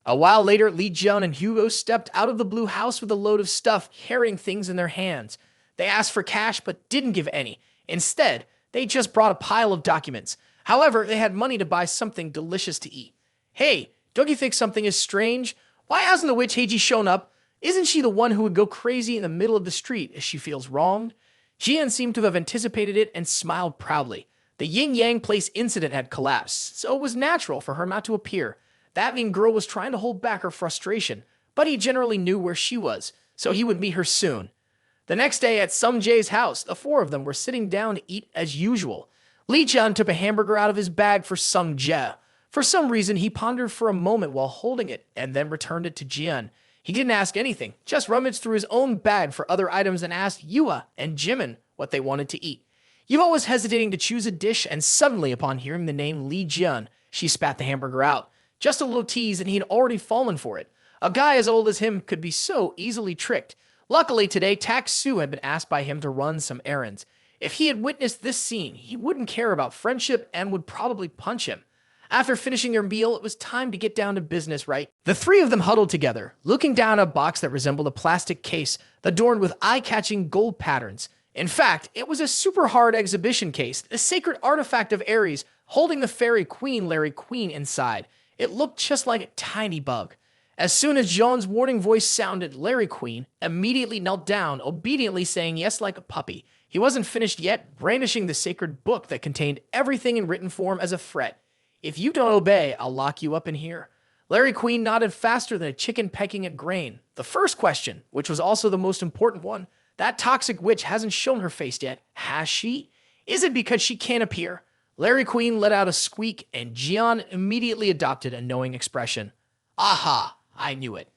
A while later, Li Jian and Hugo stepped out of the blue house with a load of stuff, carrying things in their hands. They asked for cash but didn't give any. Instead, they just brought a pile of documents. However, they had money to buy something delicious to eat. Hey, don't you think something is strange? Why hasn't the witch Heiji shown up? Isn't she the one who would go crazy in the middle of the street if she feels wronged? Jian seemed to have anticipated it and smiled proudly. The yin-yang place incident had collapsed, so it was natural for her not to appear. That mean girl was trying to hold back her frustration, but he generally knew where she was, so he would meet her soon. The next day at Sung Jae's house, the four of them were sitting down to eat as usual. Li Jian took a hamburger out of his bag for Sung Jae. For some reason, he pondered for a moment while holding it and then returned it to Jian. He didn't ask anything, just rummaged through his own bag for other items and asked Yua and Jimin what they wanted to eat. Yua was hesitating to choose a dish, and suddenly, upon hearing the name Li Jian, she spat the hamburger out. Just a little tease, and he'd already fallen for it. A guy as old as him could be so easily tricked. Luckily today, Tak Su had been asked by him to run some errands. If he had witnessed this scene, he wouldn't care about friendship and would probably punch him. After finishing their meal, it was time to get down to business, right? The three of them huddled together, looking down at a box that resembled a plastic case adorned with eye-catching gold patterns. In fact, it was a super hard exhibition case, the sacred artifact of Ares, holding the fairy queen Larry Queen inside. It looked just like a tiny bug. As soon as John's warning voice sounded, Larry Queen immediately knelt down, obediently saying yes like a puppy. He wasn't finished yet, brandishing the sacred book that contained everything in written form as a threat. If you don't obey, I'll lock you up in here. Larry Queen nodded faster than a chicken pecking at grain. The first question, which was also the most important one, that toxic witch hasn't shown her face yet, has she? Is it because she can't appear? Larry Queen let out a squeak, and Jian immediately adopted a knowing expression. Aha, I knew it.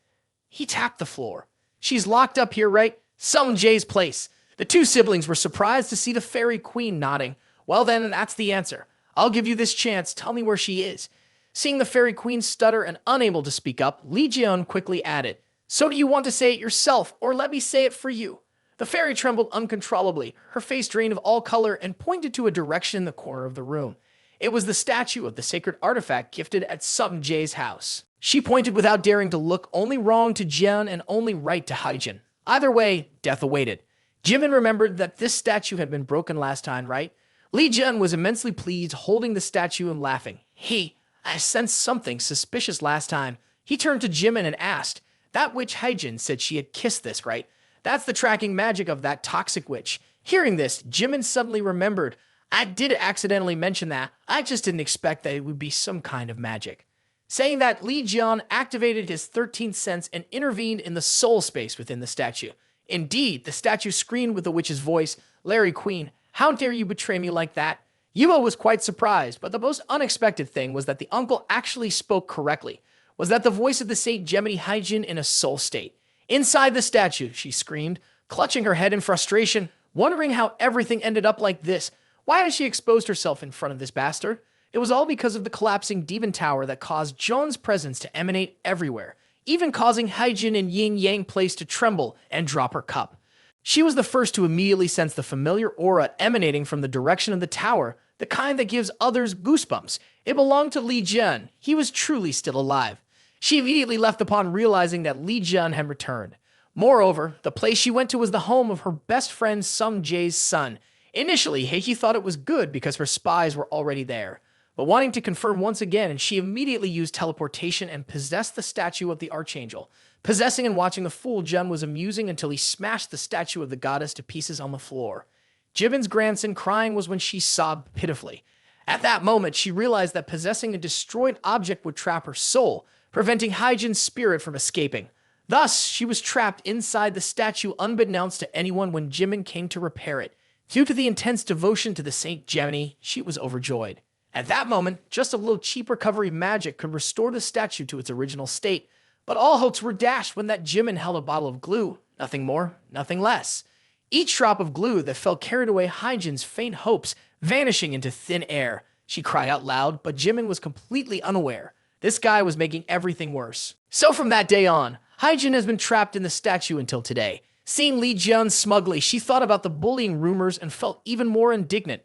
He tapped the floor. She's locked up here, right? Sung Jae's place. The two siblings were surprised to see the fairy queen nodding. Well then, that's the answer. I'll give you this chance. Tell me where she is. Seeing the fairy queen stutter and unable to speak up, Li Jian quickly added, So do you want to say it yourself, or let me say it for you? The fairy trembled uncontrollably, her face drained of all color, and pointed to a direction in the corner of the room. It was the statue of the sacred artifact gifted at Sung Jae's house. She pointed without daring to look, only wrong to Jian and only right to Haijin. Either way, death awaited. Jimin remembered that this statue had been broken last time, right? Li Jian was immensely pleased, holding the statue and laughing. Hey, I sensed something suspicious last time. He turned to Jimin and asked, That witch Haijin said she had kissed this, right? That's the tracking magic of that toxic witch. Hearing this, Jimin suddenly remembered. I did accidentally mention that. I just didn't expect that it would be some kind of magic. Saying that, Li Jian activated his 13th sense and intervened in the soul space within the statue. Indeed, the statue screamed with the witch's voice, Larry Queen, how dare you betray me like that? Yuo was quite surprised, but the most unexpected thing was that the uncle actually spoke correctly. Was that the voice of the Saint Gemini Haijin in a soul state? Inside the statue, she screamed, clutching her head in frustration, wondering how everything ended up like this. Why had she exposed herself in front of this bastard? It was all because of the collapsing demon tower that caused John's presence to emanate everywhere, even causing Haijin and Yin Yang Place to tremble and drop her cup. She was the first to immediately sense the familiar aura emanating from the direction of the tower, the kind that gives others goosebumps. It belonged to Li Jian. He was truly still alive. She immediately left upon realizing that Li Jian had returned. Moreover, the place she went to was the home of her best friend Sung Jae's son. Initially, Heiki thought it was good because her spies were already there. But wanting to confirm once again, she immediately used teleportation and possessed the statue of the Archangel. Possessing and watching the fool Jun was amusing until he smashed the statue of the goddess to pieces on the floor. Jibin's grandson crying was when she sobbed pitifully. At that moment, she realized that possessing a destroyed object would trap her soul, preventing Haijin's spirit from escaping. Thus, she was trapped inside the statue unbeknownst to anyone when Jimin came to repair it. Due to the intense devotion to the Saint Gemini, she was overjoyed. At that moment, just a little cheap recovery magic could restore the statue to its original state, but all hopes were dashed when that Jimin held a bottle of glue. Nothing more, nothing less. Each drop of glue that fell carried away Haijin's faint hopes, vanishing into thin air. She cried out loud, but Jimin was completely unaware. This guy was making everything worse. So from that day on, Haijin has been trapped in the statue until today. Seeing Li Jian smugly, she thought about the bullying rumors and felt even more indignant.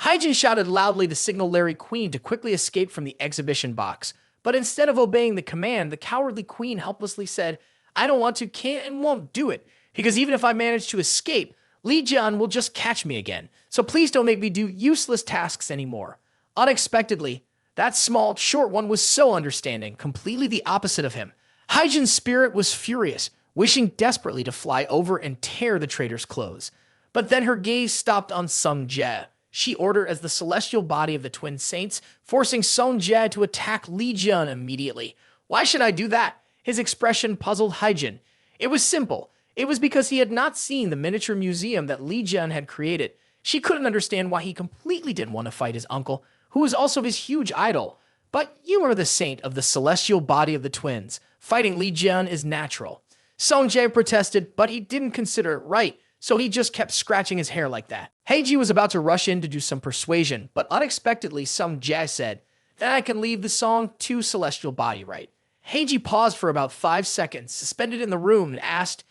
Haijin shouted loudly to signal Larry Queen to quickly escape from the exhibition box, But instead of obeying the command, the cowardly queen helplessly said, I don't want to, can't, and won't do it, because even if I manage to escape, Li Jian will just catch me again, so please don't make me do useless tasks anymore. Unexpectedly, that small, short one was so understanding, completely the opposite of him. Haijin's spirit was furious, wishing desperately to fly over and tear the traitor's clothes. But then her gaze stopped on Sung Jie. She ordered as the celestial body of the twin saints, forcing Sung Jie to attack Li Jian immediately. Why should I do that? His expression puzzled Haijin. It was simple. It was because he had not seen the miniature museum that Li Jian had created. She couldn't understand why he completely didn't want to fight his uncle, who was also his huge idol. But you are the saint of the celestial body of the twins. Fighting Li Jian is natural. Sung Jae protested, but he didn't consider it right, so he just kept scratching his hair like that. Heiji was about to rush in to do some persuasion, but unexpectedly Sung Jae said, then I can leave the song to celestial body, right? Heiji paused for about 5 seconds, suspended in the room, and asked,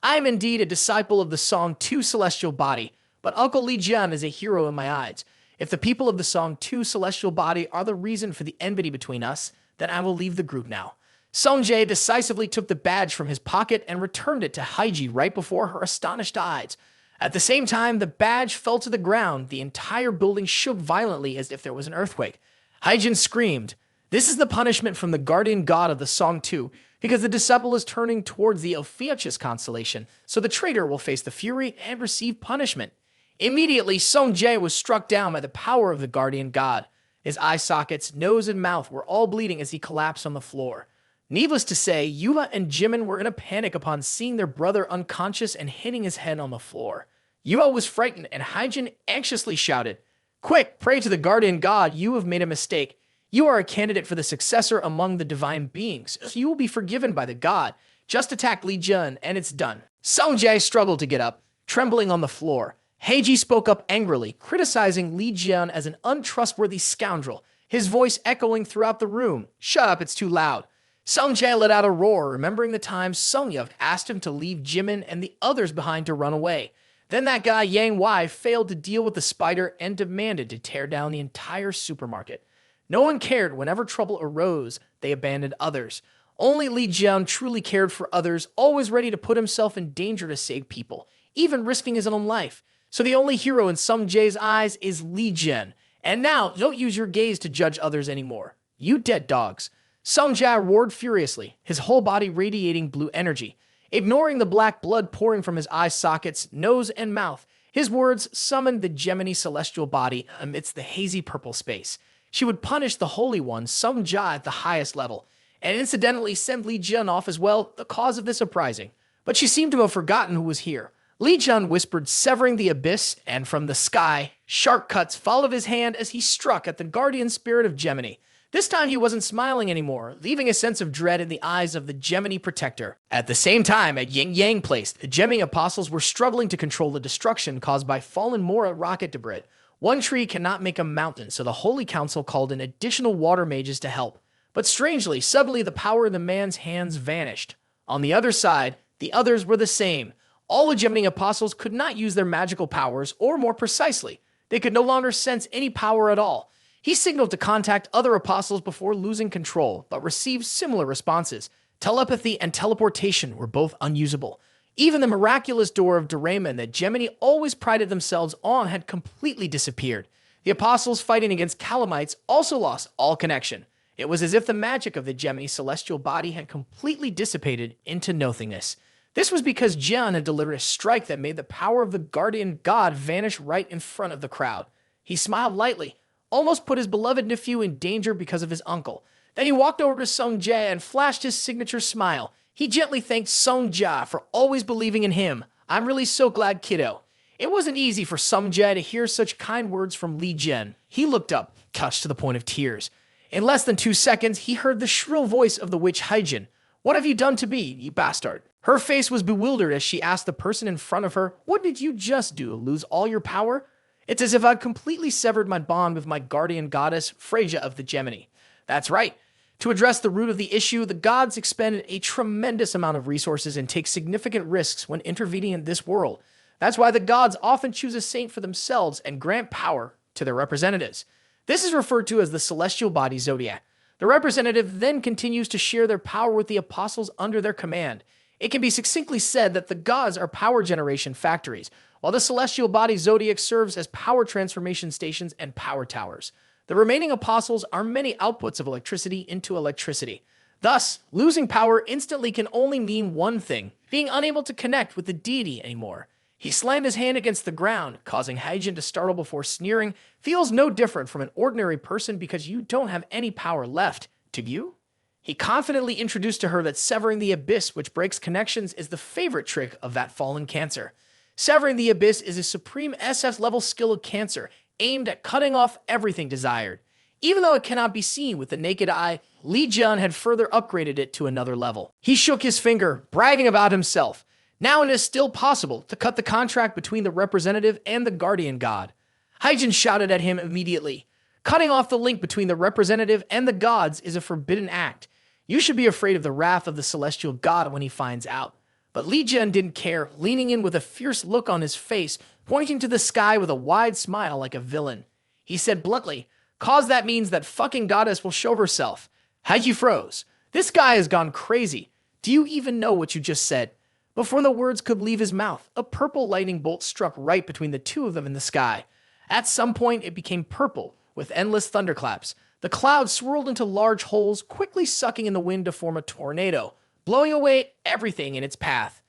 I am indeed a disciple of the song To Celestial Body, but Uncle Li Jian is a hero in my eyes. If the people of the song To Celestial Body are the reason for the enmity between us, then I will leave the group now. Sung Jae decisively took the badge from his pocket and returned it to Heiji right before her astonished eyes. At the same time, the badge fell to the ground. The entire building shook violently as if there was an earthquake. Haijin screamed, This is the punishment from the guardian god of the song too, because the disciple is turning towards the Ophiuchus constellation, so the traitor will face the fury and receive punishment. Immediately, Sung Jae was struck down by the power of the guardian god. His eye sockets, nose, and mouth were all bleeding as he collapsed on the floor. Needless to say, Yuba and Jimin were in a panic upon seeing their brother unconscious and hitting his head on the floor. Yuba was frightened, and Haijin anxiously shouted, Quick, pray to the guardian god, you have made a mistake. You are a candidate for the successor among the divine beings, so you will be forgiven by the god. Just attack Li Jian, and it's done. Sung Jae struggled to get up, trembling on the floor. Heiji spoke up angrily, criticizing Li Jian as an untrustworthy scoundrel, his voice echoing throughout the room. Shut up, it's too loud. Sung Jae let out a roar, remembering the time Sung Yev asked him to leave Jimin and the others behind to run away. Then that guy Yang Wei failed to deal with the spider and demanded to tear down the entire supermarket. No one cared whenever trouble arose, they abandoned others. Only Li Jian truly cared for others, always ready to put himself in danger to save people, even risking his own life. So the only hero in Sung Jae's eyes is Li Jian. And now, don't use your gaze to judge others anymore. You dead dogs. Sung Jae roared furiously, his whole body radiating blue energy. Ignoring the black blood pouring from his eye sockets, nose, and mouth, his words summoned the Gemini celestial body amidst the hazy purple space. She would punish the Holy One, Sung Jae, at the highest level, and incidentally send Li Jian off as well, the cause of this uprising. But she seemed to have forgotten who was here. Li Jian whispered, severing the abyss, and from the sky, sharp cuts followed his hand as he struck at the guardian spirit of Gemini. This time he wasn't smiling anymore, leaving a sense of dread in the eyes of the Gemini protector. At the same time, at Yin Yang Place, the Gemini apostles were struggling to control the destruction caused by fallen Mora rocket debris. One tree cannot make a mountain, so the Holy Council called in additional water mages to help. But strangely, suddenly the power in the man's hands vanished. On the other side, the others were the same. All the Gemini apostles could not use their magical powers, or more precisely, they could no longer sense any power at all. He signaled to contact other apostles before losing control, but received similar responses. Telepathy and teleportation were both unusable. Even the miraculous door of Doraemon that Gemini always prided themselves on had completely disappeared. The apostles fighting against calamites also lost all connection. It was as if the magic of the Gemini celestial body had completely dissipated into nothingness. This was because Jian had delivered a strike that made the power of the guardian god vanish right in front of the crowd. He smiled lightly, almost put his beloved nephew in danger because of his uncle. Then he walked over to Sung Jae and flashed his signature smile. He gently thanked Sung Jae for always believing in him. I'm really so glad, kiddo. It wasn't easy for Sung Jae to hear such kind words from Li Jian. He looked up, touched to the point of tears. In less than 2 seconds, he heard the shrill voice of the witch Haijin. What have you done to me, you bastard? Her face was bewildered as she asked the person in front of her, what did you just do, lose all your power? It's as if I'd completely severed my bond with my guardian goddess, Fria of the Gemini. That's right. To address the root of the issue, the gods expended a tremendous amount of resources and take significant risks when intervening in this world. That's why the gods often choose a saint for themselves and grant power to their representatives. This is referred to as the celestial body zodiac. The representative then continues to share their power with the apostles under their command. It can be succinctly said that the gods are power generation factories, while the celestial body zodiac serves as power transformation stations and power towers. The remaining apostles are many outputs of electricity into electricity. Thus, losing power instantly can only mean one thing: being unable to connect with the deity anymore. He slammed his hand against the ground, causing Haijin to startle before sneering, "Feels no different from an ordinary person because you don't have any power left, do you?" He confidently introduced to her that severing the abyss which breaks connections is the favorite trick of that fallen Cancer. Severing the abyss is a supreme SF-level skill of Cancer, aimed at cutting off everything desired. Even though it cannot be seen with the naked eye, Li Jian had further upgraded it to another level. He shook his finger, bragging about himself. Now it is still possible to cut the contract between the representative and the guardian god. Haijin shouted at him immediately. Cutting off the link between the representative and the gods is a forbidden act. You should be afraid of the wrath of the celestial god when he finds out. But Li Jian didn't care, leaning in with a fierce look on his face, pointing to the sky with a wide smile like a villain. He said bluntly, "Cause that means that fucking goddess will show herself." Haiji froze. This guy has gone crazy. Do you even know what you just said? Before the words could leave his mouth, a purple lightning bolt struck right between the two of them in the sky. At some point, it became purple, with endless thunderclaps. The clouds swirled into large holes, quickly sucking in the wind to form a tornado, blowing away everything in its path.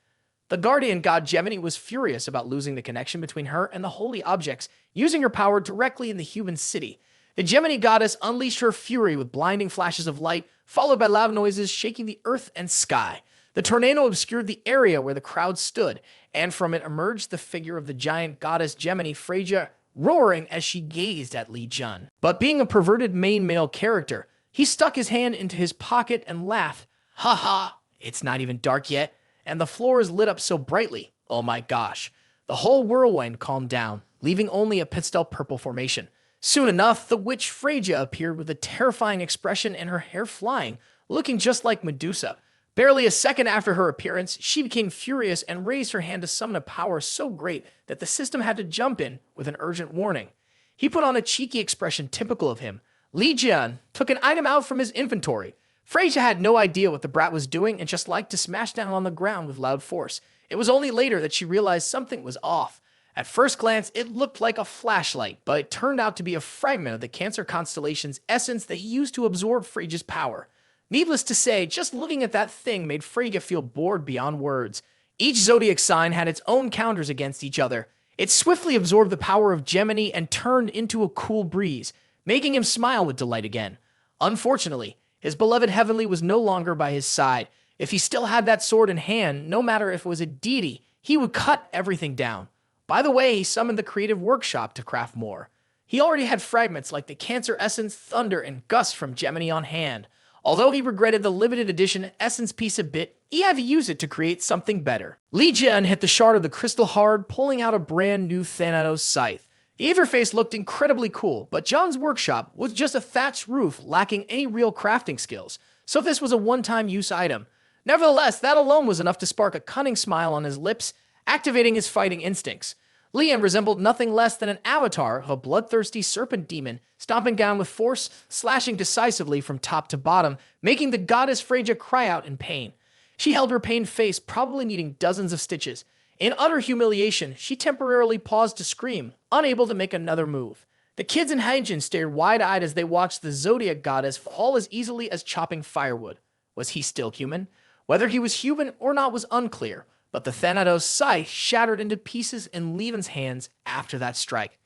The guardian god Gemini was furious about losing the connection between her and the holy objects, using her power directly in the human city. The Gemini goddess unleashed her fury with blinding flashes of light, followed by loud noises shaking the earth and sky. The tornado obscured the area where the crowd stood, and from it emerged the figure of the giant goddess Gemini Fria, roaring as she gazed at Li Jian. But being a perverted main male character, he stuck his hand into his pocket and laughed. "Ha ha, it's not even dark yet, and the floor is lit up so brightly. Oh my gosh." The whole whirlwind calmed down, leaving only a pastel purple formation. Soon enough, the witch Fria appeared with a terrifying expression and her hair flying, looking just like Medusa. Barely a second after her appearance, she became furious and raised her hand to summon a power so great that the system had to jump in with an urgent warning. He put on a cheeky expression typical of him. Li Jian took an item out from his inventory. Fria had no idea what the brat was doing and just liked to smash down on the ground with loud force. It was only later that she realized something was off. At first glance, it looked like a flashlight, but it turned out to be a fragment of the Cancer constellation's essence that he used to absorb Fria's power. Needless to say, just looking at that thing made Fria feel bored beyond words. Each zodiac sign had its own counters against each other. It swiftly absorbed the power of Gemini and turned into a cool breeze, making him smile with delight again. Unfortunately, his beloved Heavenly was no longer by his side. If he still had that sword in hand, no matter if it was a deity, he would cut everything down. By the way, he summoned the creative workshop to craft more. He already had fragments like the Cancer Essence, Thunder, and Gust from Gemini on hand. Although he regretted the limited edition Essence piece a bit, he had to use it to create something better. Li Jian hit the shard of the crystal hard, pulling out a brand new Thanatos scythe. The interface looked incredibly cool, but John's workshop was just a thatched roof lacking any real crafting skills, so this was a one-time use item. Nevertheless, that alone was enough to spark a cunning smile on his lips, activating his fighting instincts. Lian resembled nothing less than an avatar of a bloodthirsty serpent demon, stomping down with force, slashing decisively from top to bottom, making the goddess Fria cry out in pain. She held her pained face, probably needing dozens of stitches. In utter humiliation, she temporarily paused to scream, unable to make another move. The kids in Haijin stared wide-eyed as they watched the zodiac goddess fall as easily as chopping firewood. Was he still human? Whether he was human or not was unclear, but the Thanatos scythe shattered into pieces in Levin's hands after that strike.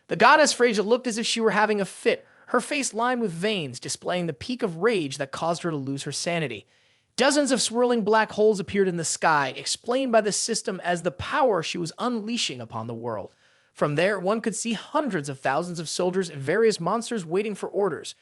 The goddess Fria looked as if she were having a fit, her face lined with veins, displaying the peak of rage that caused her to lose her sanity. Dozens of swirling black holes appeared in the sky, explained by the system as the power she was unleashing upon the world. From there, one could see hundreds of thousands of soldiers and various monsters waiting for orders.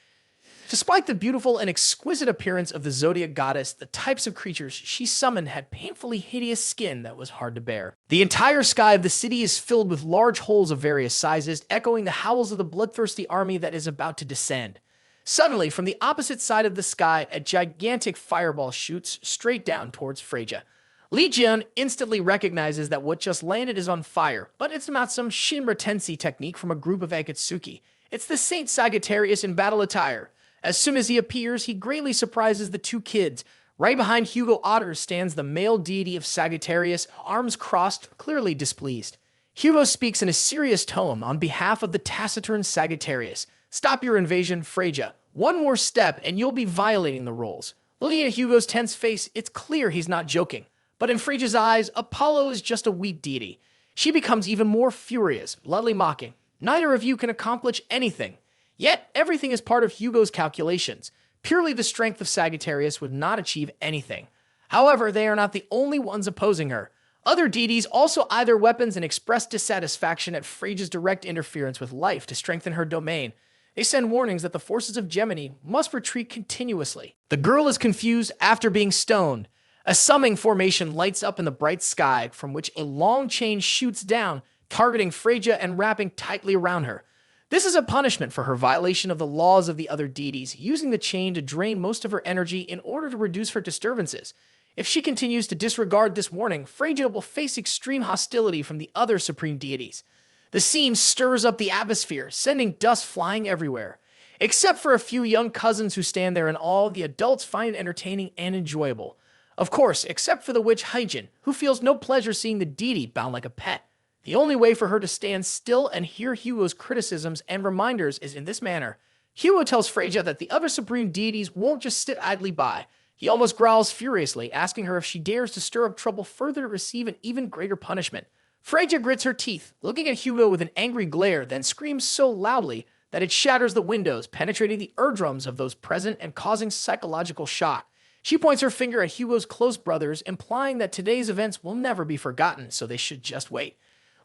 Despite the beautiful and exquisite appearance of the zodiac goddess, the types of creatures she summoned had painfully hideous skin that was hard to bear. The entire sky of the city is filled with large holes of various sizes, echoing the howls of the bloodthirsty army that is about to descend. Suddenly, from the opposite side of the sky, a gigantic fireball shoots straight down towards Fria. Li Jian instantly recognizes that what just landed is on fire, but it's not some Shinra Tensei technique from a group of Akatsuki. It's the Saint Sagittarius in battle attire. As soon as he appears, he greatly surprises the two kids. Right behind Hugo Otter stands the male deity of Sagittarius, arms crossed, clearly displeased. Hugo speaks in a serious tone on behalf of the taciturn Sagittarius. Stop your invasion, Fria. One more step and you'll be violating the rules. Looking at Hugo's tense face, it's clear he's not joking. But in Fria's eyes, Apollo is just a weak deity. She becomes even more furious, bluntly mocking. Neither of you can accomplish anything. Yet, everything is part of Hugo's calculations. Purely the strength of Sagittarius would not achieve anything. However, they are not the only ones opposing her. Other deities also eye their weapons and express dissatisfaction at Fria's direct interference with life to strengthen her domain. They send warnings that the forces of Gemini must retreat continuously. The girl is confused after being stoned. A summing formation lights up in the bright sky, from which a long chain shoots down, targeting Fria and wrapping tightly around her. This is a punishment for her violation of the laws of the other deities, using the chain to drain most of her energy in order to reduce her disturbances. If she continues to disregard this warning, Fria will face extreme hostility from the other supreme deities. The scene stirs up the atmosphere, sending dust flying everywhere. Except for a few young cousins who stand there in awe, the adults find it entertaining and enjoyable. Of course, except for the witch Hyjin, who feels no pleasure seeing the deity bound like a pet. The only way for her to stand still and hear Hugo's criticisms and reminders is in this manner. Hugo tells Fria that the other supreme deities won't just sit idly by. He almost growls furiously, asking her if she dares to stir up trouble further to receive an even greater punishment. Fria grits her teeth, looking at Hugo with an angry glare, then screams so loudly that it shatters the windows, penetrating the eardrums of those present and causing psychological shock. She points her finger at Hugo's close brothers, implying that today's events will never be forgotten, so they should just wait.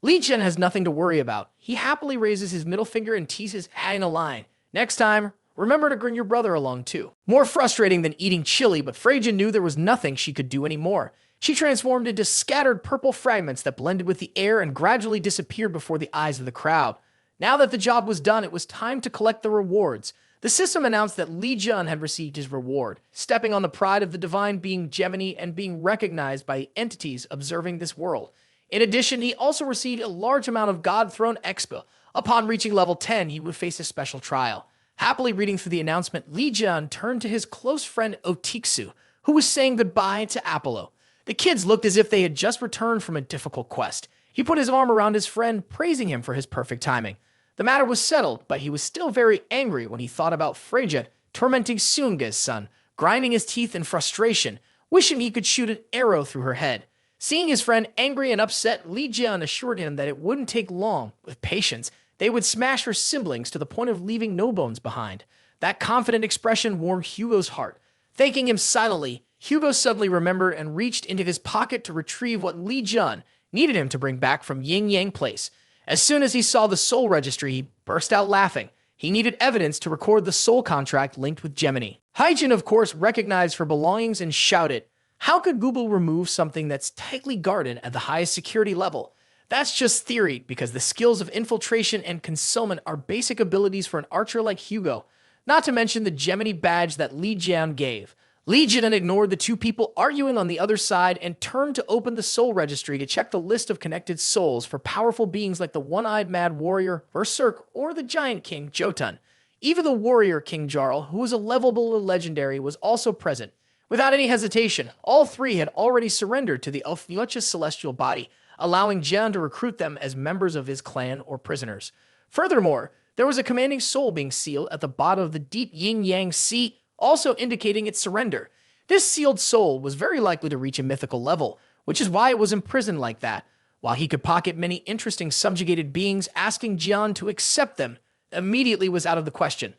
Li Jian has nothing to worry about. He happily raises his middle finger and teases, adding a line. Next time, remember to bring your brother along too. More frustrating than eating chili, but Fria knew there was nothing she could do anymore. She transformed into scattered purple fragments that blended with the air and gradually disappeared before the eyes of the crowd. Now that the job was done, it was time to collect the rewards. The system announced that Li Jian had received his reward, stepping on the pride of the divine being Gemini and being recognized by entities observing this world. In addition, he also received a large amount of God Throne Expa. Upon reaching level 10, he would face a special trial. Happily reading through the announcement, Li Jian turned to his close friend Otiksu, who was saying goodbye to Apollo. The kids looked as if they had just returned from a difficult quest. He put his arm around his friend, praising him for his perfect timing. The matter was settled, but he was still very angry when he thought about Fria tormenting Seunga's son, grinding his teeth in frustration, wishing he could shoot an arrow through her head. Seeing his friend angry and upset, Li Jian assured him that it wouldn't take long. With patience, they would smash her siblings to the point of leaving no bones behind. That confident expression warmed Hugo's heart. Thanking him silently, Hugo suddenly remembered and reached into his pocket to retrieve what Li Jian needed him to bring back from Yin Yang Place. As soon as he saw the soul registry, he burst out laughing. He needed evidence to record the soul contract linked with Gemini. Hyjin, of course, recognized her belongings and shouted, "How could Google remove something that's tightly guarded at the highest security level? That's just theory, because the skills of infiltration and concealment are basic abilities for an archer like Hugo, not to mention the Gemini badge that Li Jian gave." Li Jian ignored the two people arguing on the other side and turned to open the soul registry to check the list of connected souls for powerful beings like the one-eyed mad warrior, Berserk, or the giant king, Jotun. Even the warrior King Jarl, who was a levelable legendary, was also present. Without any hesitation, all three had already surrendered to the Alphenuch's celestial body, allowing Jian to recruit them as members of his clan or prisoners. Furthermore, there was a commanding soul being sealed at the bottom of the deep yin-yang sea, also indicating its surrender. This sealed soul was very likely to reach a mythical level, which is why it was imprisoned like that. While he could pocket many interesting subjugated beings, asking Jian to accept them immediately was out of the question.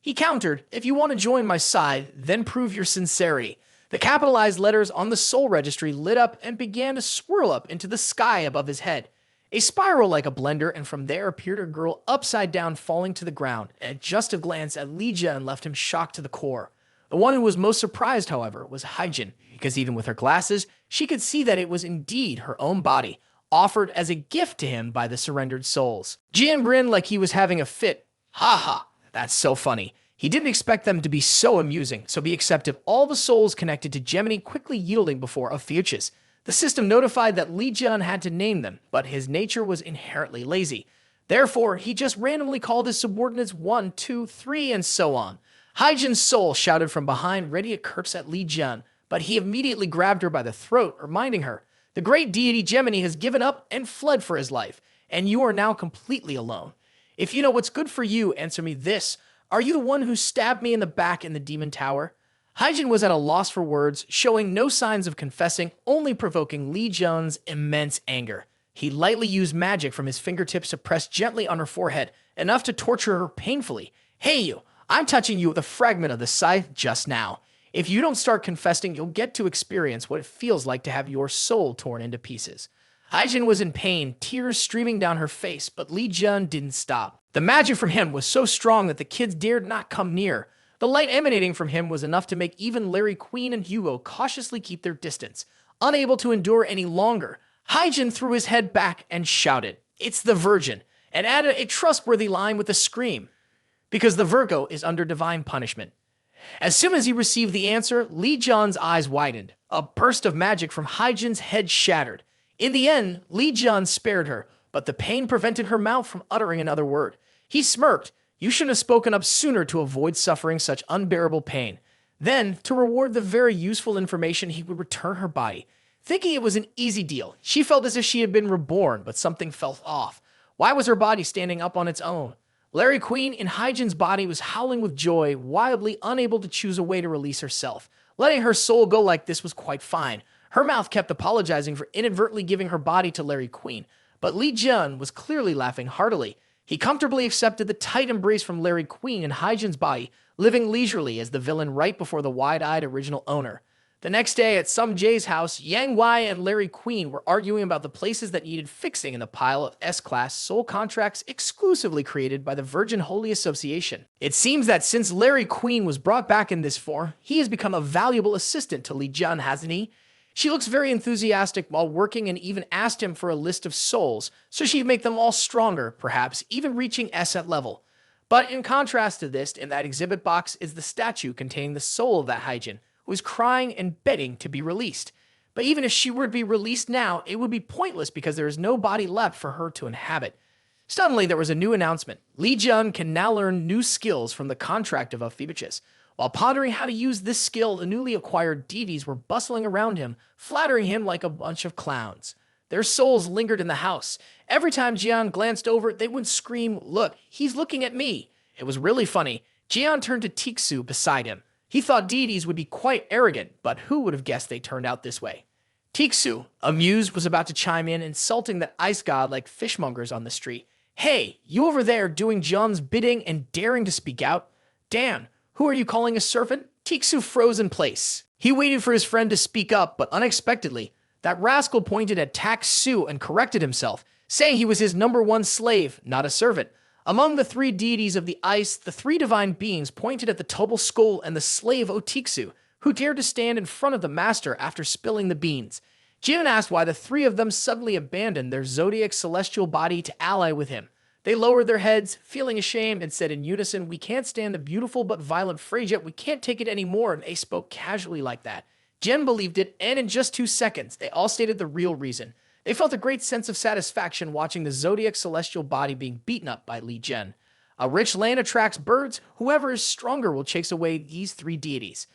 He countered, "If you want to join my side, then prove your sincerity." The capitalized letters on the soul registry lit up and began to swirl up into the sky above his head. A spiral like a blender, and from there appeared a girl upside down falling to the ground, and just a glance at Li Jian left him shocked to the core. The one who was most surprised, however, was Hyjin, because even with her glasses, she could see that it was indeed her own body, offered as a gift to him by the surrendered souls. Jian grinned like he was having a fit. "Ha ha, that's so funny." He didn't expect them to be so amusing, so he accepted all the souls connected to Gemini, quickly yielding before Ophiuchus. The system notified that Li Jian had to name them, but his nature was inherently lazy. Therefore, he just randomly called his subordinates 1, 2, 3, and so on. Haijin's soul shouted from behind, ready to curse at Li Jun, but he immediately grabbed her by the throat, reminding her, "The great deity Gemini has given up and fled for his life, and you are now completely alone. If you know what's good for you, answer me this. Are you the one who stabbed me in the back in the demon tower?" Haijin was at a loss for words, showing no signs of confessing, only provoking Li Jun's immense anger. He lightly used magic from his fingertips to press gently on her forehead, enough to torture her painfully. "Hey you, I'm touching you with a fragment of the scythe just now. If you don't start confessing, you'll get to experience what it feels like to have your soul torn into pieces." Haijin was in pain, tears streaming down her face, but Li Jun didn't stop. The magic from him was so strong that the kids dared not come near. The light emanating from him was enough to make even Larry Queen and Hugo cautiously keep their distance. Unable to endure any longer, Haijin threw his head back and shouted, "It's the Virgin," and added a trustworthy line with a scream, because the Virgo is under divine punishment. As soon as he received the answer, Li Jun's eyes widened. A burst of magic from Haijin's head shattered. In the end, Li Jun spared her, but the pain prevented her mouth from uttering another word. He smirked. "You should have spoken up sooner to avoid suffering such unbearable pain." Then, to reward the very useful information, he would return her body. Thinking it was an easy deal, she felt as if she had been reborn, but something felt off. Why was her body standing up on its own? Larry Queen in Haijin's body was howling with joy, wildly unable to choose a way to release herself. Letting her soul go like this was quite fine. Her mouth kept apologizing for inadvertently giving her body to Larry Queen, but Li Jun was clearly laughing heartily. He comfortably accepted the tight embrace from Larry Queen in Haijin's body, living leisurely as the villain right before the wide-eyed original owner. The next day at Sum Jay's house, Yang Wei and Larry Queen were arguing about the places that needed fixing in the pile of S-Class soul contracts exclusively created by the Virgin Holy Association. It seems that since Larry Queen was brought back in this form, he has become a valuable assistant to Li Jun, hasn't he? She looks very enthusiastic while working and even asked him for a list of souls, so she'd make them all stronger, perhaps even reaching S at level. But in contrast to this, in that exhibit box is the statue containing the soul of that Haijin, who is crying and begging to be released. But even if she were to be released now, it would be pointless because there is no body left for her to inhabit. Suddenly, there was a new announcement. Li Jun can now learn new skills from the contract of Ephebius. While pondering how to use this skill, the newly acquired deities were bustling around him, flattering him like a bunch of clowns. Their souls lingered in the house. Every time Jian glanced over, they would scream, "Look, he's looking at me." It was really funny. Jian turned to Tixu beside him. He thought deities would be quite arrogant, but who would have guessed they turned out this way? Tixu, amused, was about to chime in, insulting that ice god like fishmongers on the street. "Hey, you over there doing John's bidding and daring to speak out? Dan, who are you calling a servant?" Tixu froze in place. He waited for his friend to speak up, but unexpectedly, that rascal pointed at Tak Su and corrected himself, saying he was his #1 slave, not a servant. Among the 3 deities of the ice, the 3 divine beings pointed at the Tobal Skull and the slave Otixu, who dared to stand in front of the master after spilling the beans. Jian asked why the 3 of them suddenly abandoned their zodiac celestial body to ally with him. They lowered their heads, feeling ashamed, and said in unison, "We can't stand the beautiful but violent Fria. We can't take it anymore," and they spoke casually like that. Jian believed it, and in just 2 seconds, they all stated the real reason. They felt a great sense of satisfaction watching the zodiac celestial body being beaten up by Li Jun. A rich land attracts birds. Whoever is stronger will chase away these 3 deities.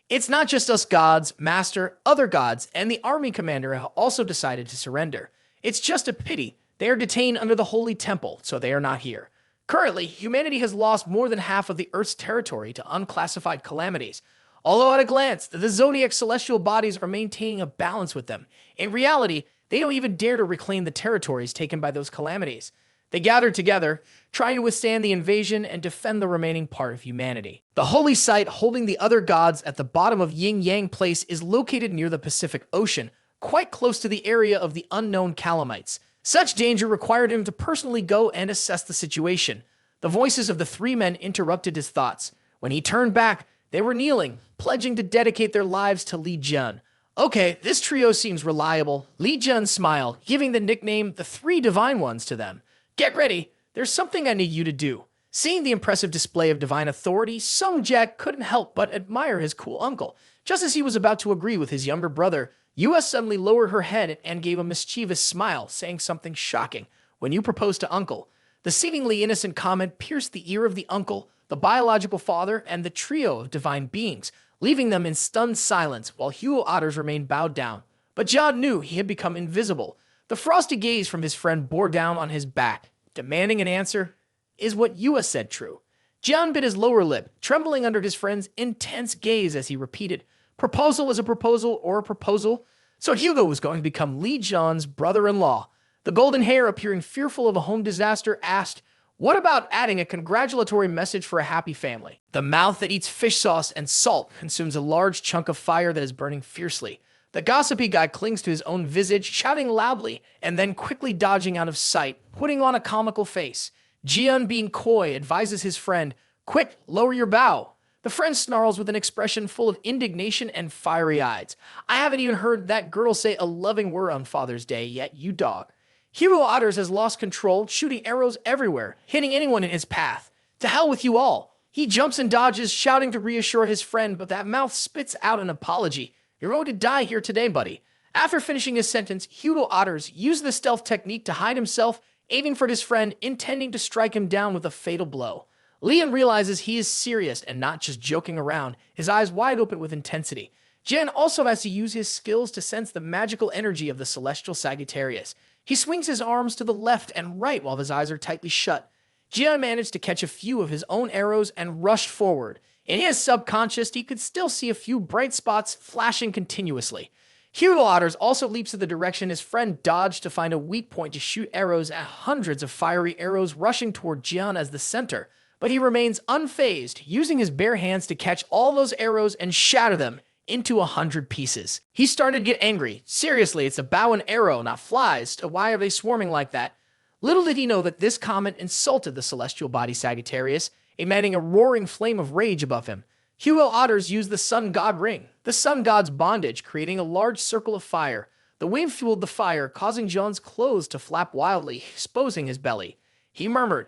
It's not just us gods, master, other gods, and the army commander have also decided to surrender. It's just a pity. They are detained under the holy temple, so they are not here. Currently, humanity has lost more than half of the Earth's territory to unclassified calamities. Although at a glance, the zodiac celestial bodies are maintaining a balance with them. In reality, they don't even dare to reclaim the territories taken by those calamities. They gathered together, trying to withstand the invasion and defend the remaining part of humanity. The holy site holding the other gods at the bottom of Yin Yang Place is located near the Pacific Ocean, quite close to the area of the unknown calamites. Such danger required him to personally go and assess the situation. The voices of the 3 men interrupted his thoughts. When he turned back, they were kneeling, pledging to dedicate their lives to Li Jun. Okay, this trio seems reliable. Li Jun smiled, giving the nickname the 3 Divine Ones to them. "Get ready, there's something I need you to do." Seeing the impressive display of divine authority, Sung Jack couldn't help but admire his cool uncle. Just as he was about to agree with his younger brother, Yua suddenly lowered her head and gave a mischievous smile, saying something shocking. "When you propose to uncle." The seemingly innocent comment pierced the ear of the uncle, the biological father, and the trio of divine beings, leaving them in stunned silence while Hugo Otters remained bowed down. But John knew he had become invisible. The frosty gaze from his friend bore down on his back, demanding an answer. Is what Yua said true? John bit his lower lip, trembling under his friend's intense gaze as he repeated, proposal was a proposal or a proposal. So Hugo was going to become Lee John's brother-in-law. The golden hair, appearing fearful of a home disaster, asked, what about adding a congratulatory message for a happy family? The mouth that eats fish sauce and salt consumes a large chunk of fire that is burning fiercely. The gossipy guy clings to his own visage, shouting loudly, and then quickly dodging out of sight, putting on a comical face. Jian, being coy, advises his friend, quick, lower your bow. The friend snarls with an expression full of indignation and fiery eyes. I haven't even heard that girl say a loving word on Father's Day yet, you dog. Hugo Otters has lost control, shooting arrows everywhere, hitting anyone in his path. To hell with you all. He jumps and dodges, shouting to reassure his friend, but that mouth spits out an apology. You're going to die here today, buddy. After finishing his sentence, Hugo Otters used the stealth technique to hide himself, aiming for his friend, intending to strike him down with a fatal blow. Leon realizes he is serious and not just joking around, his eyes wide open with intensity. Jen also has to use his skills to sense the magical energy of the celestial Sagittarius. He swings his arms to the left and right while his eyes are tightly shut. Jian managed to catch a few of his own arrows and rushed forward. In his subconscious, he could still see a few bright spots flashing continuously. Hugo Otters also leaps to the direction his friend dodged to find a weak point to shoot arrows at hundreds of fiery arrows rushing toward Jian as the center. But he remains unfazed, using his bare hands to catch all those arrows and shatter them into 100 pieces. He started to get angry. Seriously, it's a bow and arrow, not flies. Why are they swarming like that? Little did he know that this comment insulted the celestial body Sagittarius, emitting a roaring flame of rage above him. Hugo Otters used the sun god ring, the sun god's bondage, creating a large circle of fire. The wind fueled the fire, causing John's clothes to flap wildly, exposing his belly. He murmured,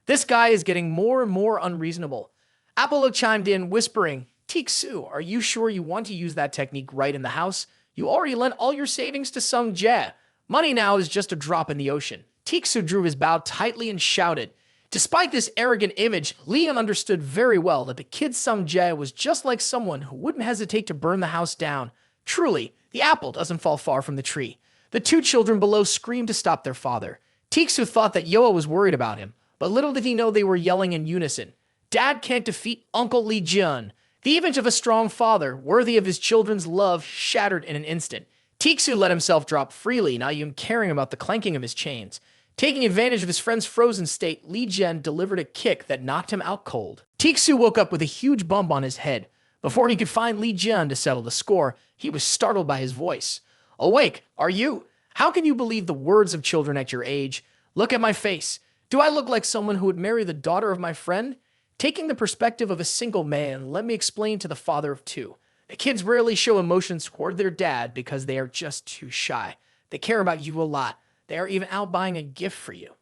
this guy is getting more and more unreasonable. Apollo chimed in, whispering, Tixu, are you sure you want to use that technique right in the house? You already lent all your savings to Sung Jie. Money now is just a drop in the ocean. Tixu drew his bow tightly and shouted. Despite this arrogant image, Leon understood very well that the kid Sung Jie was just like someone who wouldn't hesitate to burn the house down. Truly, the apple doesn't fall far from the tree. The two children below screamed to stop their father. Tixu thought that Yoa was worried about him, but little did he know they were yelling in unison. Dad can't defeat Uncle Li Jian. The image of a strong father, worthy of his children's love, shattered in an instant. Tixu let himself drop freely, not even caring about the clanking of his chains. Taking advantage of his friend's frozen state, Li Jian delivered a kick that knocked him out cold. Tixu woke up with a huge bump on his head. Before he could find Li Jian to settle the score, he was startled by his voice. Awake, are you? How can you believe the words of children at your age? Look at my face. Do I look like someone who would marry the daughter of my friend? Taking the perspective of a single man, let me explain to the father of two. The kids rarely show emotions toward their dad because they are just too shy. They care about you a lot. They are even out buying a gift for you.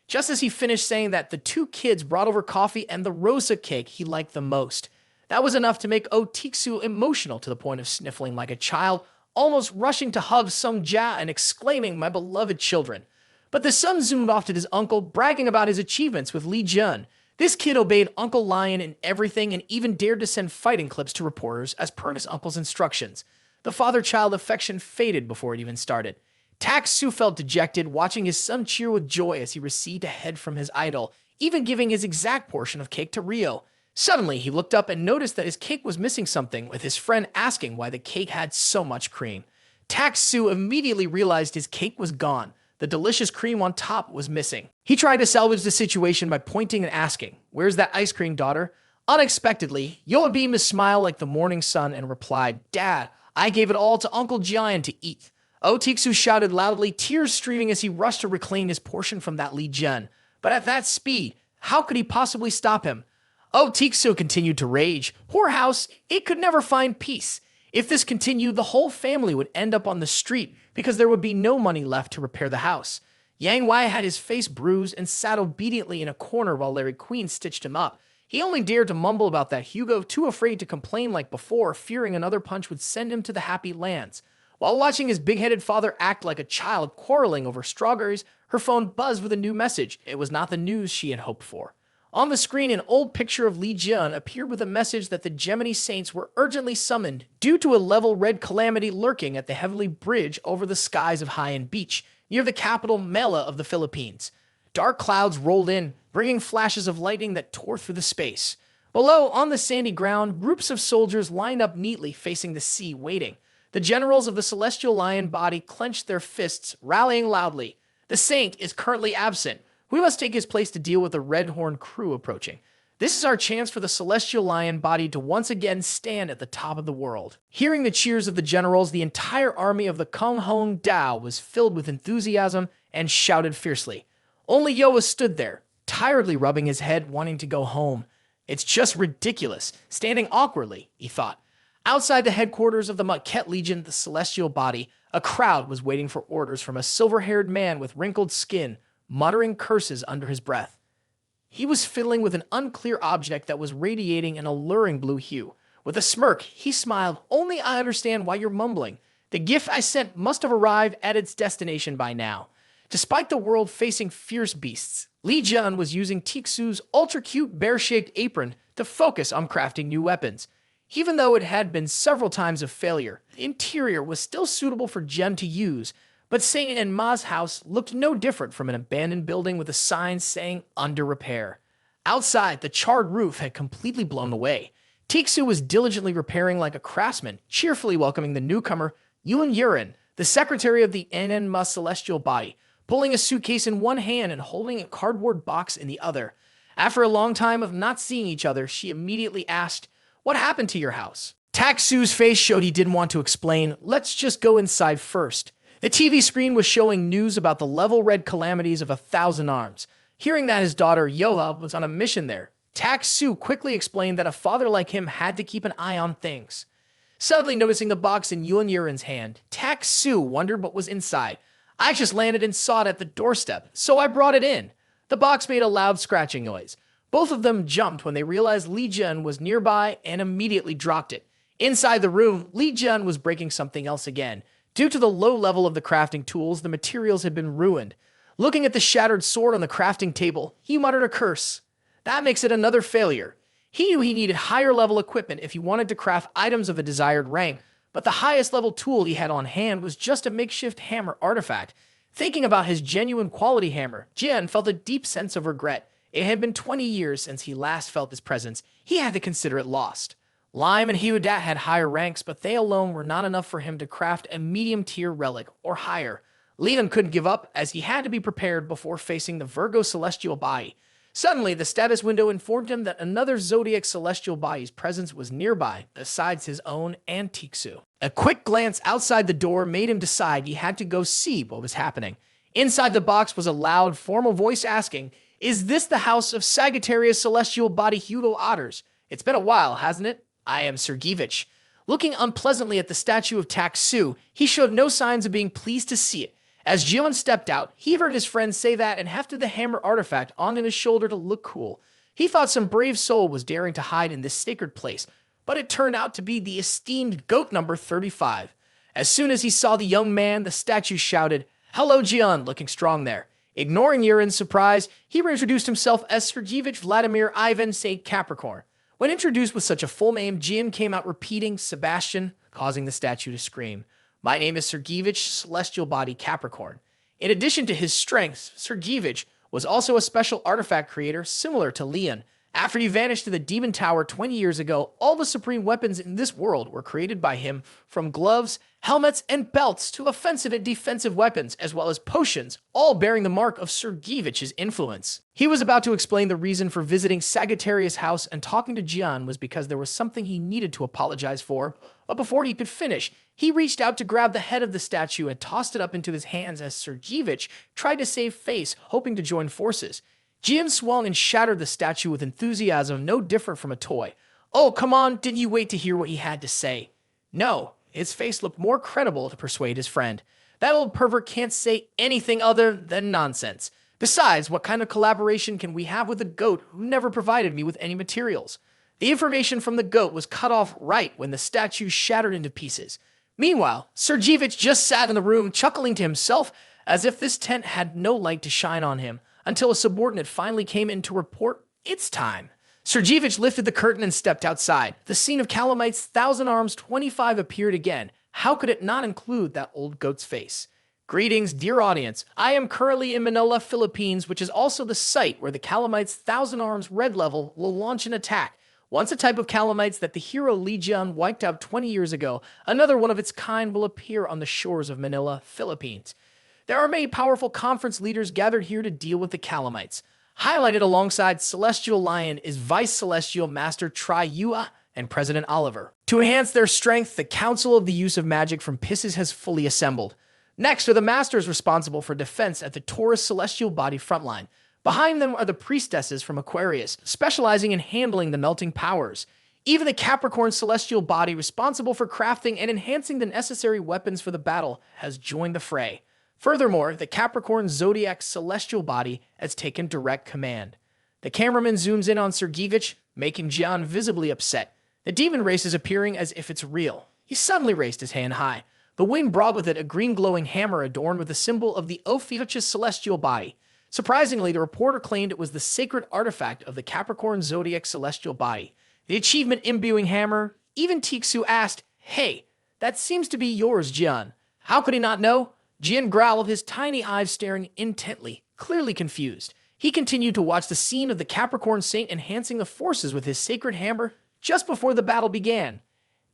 Just as he finished saying that, the two kids brought over coffee and the rosa cake he liked the most. That was enough to make Tixu emotional to the point of sniffling like a child, almost rushing to hug Sung Jia and exclaiming, my beloved children. But the son zoomed off to his uncle, bragging about his achievements with Li Jian. This kid obeyed Uncle Lion in everything and even dared to send fighting clips to reporters as per his uncle's instructions. The father-child affection faded before it even started. Su felt dejected, watching his son cheer with joy as he received a head from his idol, even giving his exact portion of cake to Rio. Suddenly, he looked up and noticed that his cake was missing something, with his friend asking why the cake had so much cream. Su immediately realized his cake was gone. The delicious cream on top was missing. He tried to salvage the situation by pointing and asking, where's that ice cream, daughter? Unexpectedly, Yoa beamed a smile like the morning sun and replied, Dad, I gave it all to Uncle Jian to eat. Tixu shouted loudly, tears streaming as he rushed to reclaim his portion from that Li Jian. But at that speed, how could he possibly stop him? Tixu continued to rage. Poor house, it could never find peace. If this continued, the whole family would end up on the street because there would be no money left to repair the house. Yang Wei had his face bruised and sat obediently in a corner while Larry Queen stitched him up. He only dared to mumble about that Hugo, too afraid to complain like before, fearing another punch would send him to the happy lands. While watching his big-headed father act like a child quarreling over strawberries, her phone buzzed with a new message. It was not the news she had hoped for. On the screen, an old picture of Li Jian appeared with a message that the Gemini Saints were urgently summoned due to a level red calamity lurking at the heavenly bridge over the skies of Haiyan Beach, near the capital Manila of the Philippines. Dark clouds rolled in, bringing flashes of lightning that tore through the space. Below, on the sandy ground, groups of soldiers lined up neatly facing the sea, waiting. The generals of the celestial lion body clenched their fists, rallying loudly. The saint is currently absent. We must take his place to deal with the Red Horn crew approaching. This is our chance for the celestial lion body to once again stand at the top of the world. Hearing the cheers of the generals, the entire army of the Kung Hong Dao was filled with enthusiasm and shouted fiercely. Only Yoa stood there, tiredly rubbing his head, wanting to go home. It's just ridiculous, standing awkwardly, he thought. Outside the headquarters of the Maquette Legion, the celestial body, a crowd was waiting for orders from a silver-haired man with wrinkled skin, muttering curses under his breath. He was fiddling with an unclear object that was radiating an alluring blue hue. With a smirk, he smiled. Only I understand why you're mumbling. The gift I sent must have arrived at its destination by now. Despite the world facing fierce beasts, Li Jian was using Tixu's ultra-cute bear-shaped apron to focus on crafting new weapons. Even though it had been several times a failure, the interior was still suitable for Jian to use, but Saint and Ma's house looked no different from an abandoned building with a sign saying under repair. Outside, the charred roof had completely blown away. Tixu was diligently repairing like a craftsman, cheerfully welcoming the newcomer, Yuan Yurin, the secretary of the NN celestial body, pulling a suitcase in one hand and holding a cardboard box in the other. After a long time of not seeing each other, she immediately asked, "What happened to your house?" Taksu's face showed he didn't want to explain. "Let's just go inside first." The TV screen was showing news about the level red calamities of 1,000 arms. Hearing that his daughter, Yoa, was on a mission there, Taksu quickly explained that a father like him had to keep an eye on things. Suddenly noticing the box in Yuan Yurin's hand, Taksu wondered what was inside. "I just landed and saw it at the doorstep, so I brought it in." The box made a loud scratching noise. Both of them jumped when they realized Li Jian was nearby and immediately dropped it. Inside the room, Li Jian was breaking something else again. Due to the low level of the crafting tools, the materials had been ruined. Looking at the shattered sword on the crafting table, he muttered a curse. That makes it another failure. He knew he needed higher level equipment if he wanted to craft items of a desired rank, but the highest level tool he had on hand was just a makeshift hammer artifact. Thinking about his genuine quality hammer, Jian felt a deep sense of regret. It had been 20 years since he last felt its presence. He had to consider it lost. Lime and Hyudat had higher ranks, but they alone were not enough for him to craft a medium-tier relic or higher. Leland couldn't give up, as he had to be prepared before facing the Virgo celestial body. Suddenly, the status window informed him that another zodiac celestial body's presence was nearby, besides his own and Tixu. A quick glance outside the door made him decide he had to go see what was happening. Inside the box was a loud, formal voice asking, "Is this the house of Sagittarius celestial body Hugo Otters? It's been a while, hasn't it? I am Sergeyevich." Looking unpleasantly at the statue of Taksu, he showed no signs of being pleased to see it. As Jian stepped out, he heard his friend say that and hefted the hammer artifact onto his shoulder to look cool. He thought some brave soul was daring to hide in this sacred place, but it turned out to be the esteemed goat number 35. As soon as he saw the young man, the statue shouted, "Hello, Jian," looking strong there. Ignoring Yurin's surprise, he reintroduced himself as Sergeyevich Vladimir Ivan St. Capricorn. When introduced with such a full name, Jian came out repeating Sebastian, causing the statue to scream. "My name is Sergeyevich Celestial Body Capricorn." In addition to his strengths, Sergeyevich was also a special artifact creator similar to Leon. After he vanished to the Demon Tower 20 years ago, all the supreme weapons in this world were created by him, from gloves, helmets, and belts to offensive and defensive weapons, as well as potions, all bearing the mark of Sergeyevich's influence. He was about to explain the reason for visiting Sagittarius' house and talking to Jian was because there was something he needed to apologize for, but before he could finish, he reached out to grab the head of the statue and tossed it up into his hands as Sergeyevich tried to save face, hoping to join forces. Jian swung and shattered the statue with enthusiasm no different from a toy. "Oh, come on, didn't you wait to hear what he had to say?" No, his face looked more credible to persuade his friend. "That old pervert can't say anything other than nonsense. Besides, what kind of collaboration can we have with a goat who never provided me with any materials?" The information from the goat was cut off right when the statue shattered into pieces. Meanwhile, Sergeyevich just sat in the room chuckling to himself as if this tent had no light to shine on him, until a subordinate finally came in to report it's time. Sergevich lifted the curtain and stepped outside. The scene of Calamite's Thousand Arms 25 appeared again. How could it not include that old goat's face? Greetings, dear audience. I am currently in Manila, Philippines, which is also the site where the Calamite's Thousand Arms Red level will launch an attack. Once a type of Calamites that the hero Li Jian wiped out 20 years ago, another one of its kind will appear on the shores of Manila, Philippines. There are many powerful conference leaders gathered here to deal with the Calamites. Highlighted alongside Celestial Lion is Vice Celestial Master Tri Yua and President Oliver. To enhance their strength, the Council of the Use of Magic from Pisces has fully assembled. Next are the Masters responsible for defense at the Taurus Celestial Body frontline. Behind them are the Priestesses from Aquarius, specializing in handling the melting powers. Even the Capricorn Celestial Body, responsible for crafting and enhancing the necessary weapons for the battle, has joined the fray. Furthermore, the Capricorn Zodiac Celestial Body has taken direct command. The cameraman zooms in on Sergevich, making Jian visibly upset. The demon race is appearing as if it's real. He suddenly raised his hand high. The wind brought with it a green glowing hammer adorned with the symbol of the Ophiuchus Celestial Body. Surprisingly, the reporter claimed it was the sacred artifact of the Capricorn Zodiac Celestial Body. The achievement imbuing hammer. Even Tixu asked, "Hey, that seems to be yours, Jian." How could he not know? Jian growled, his tiny eyes staring intently, clearly confused. He continued to watch the scene of the Capricorn Saint enhancing the forces with his sacred hammer just before the battle began.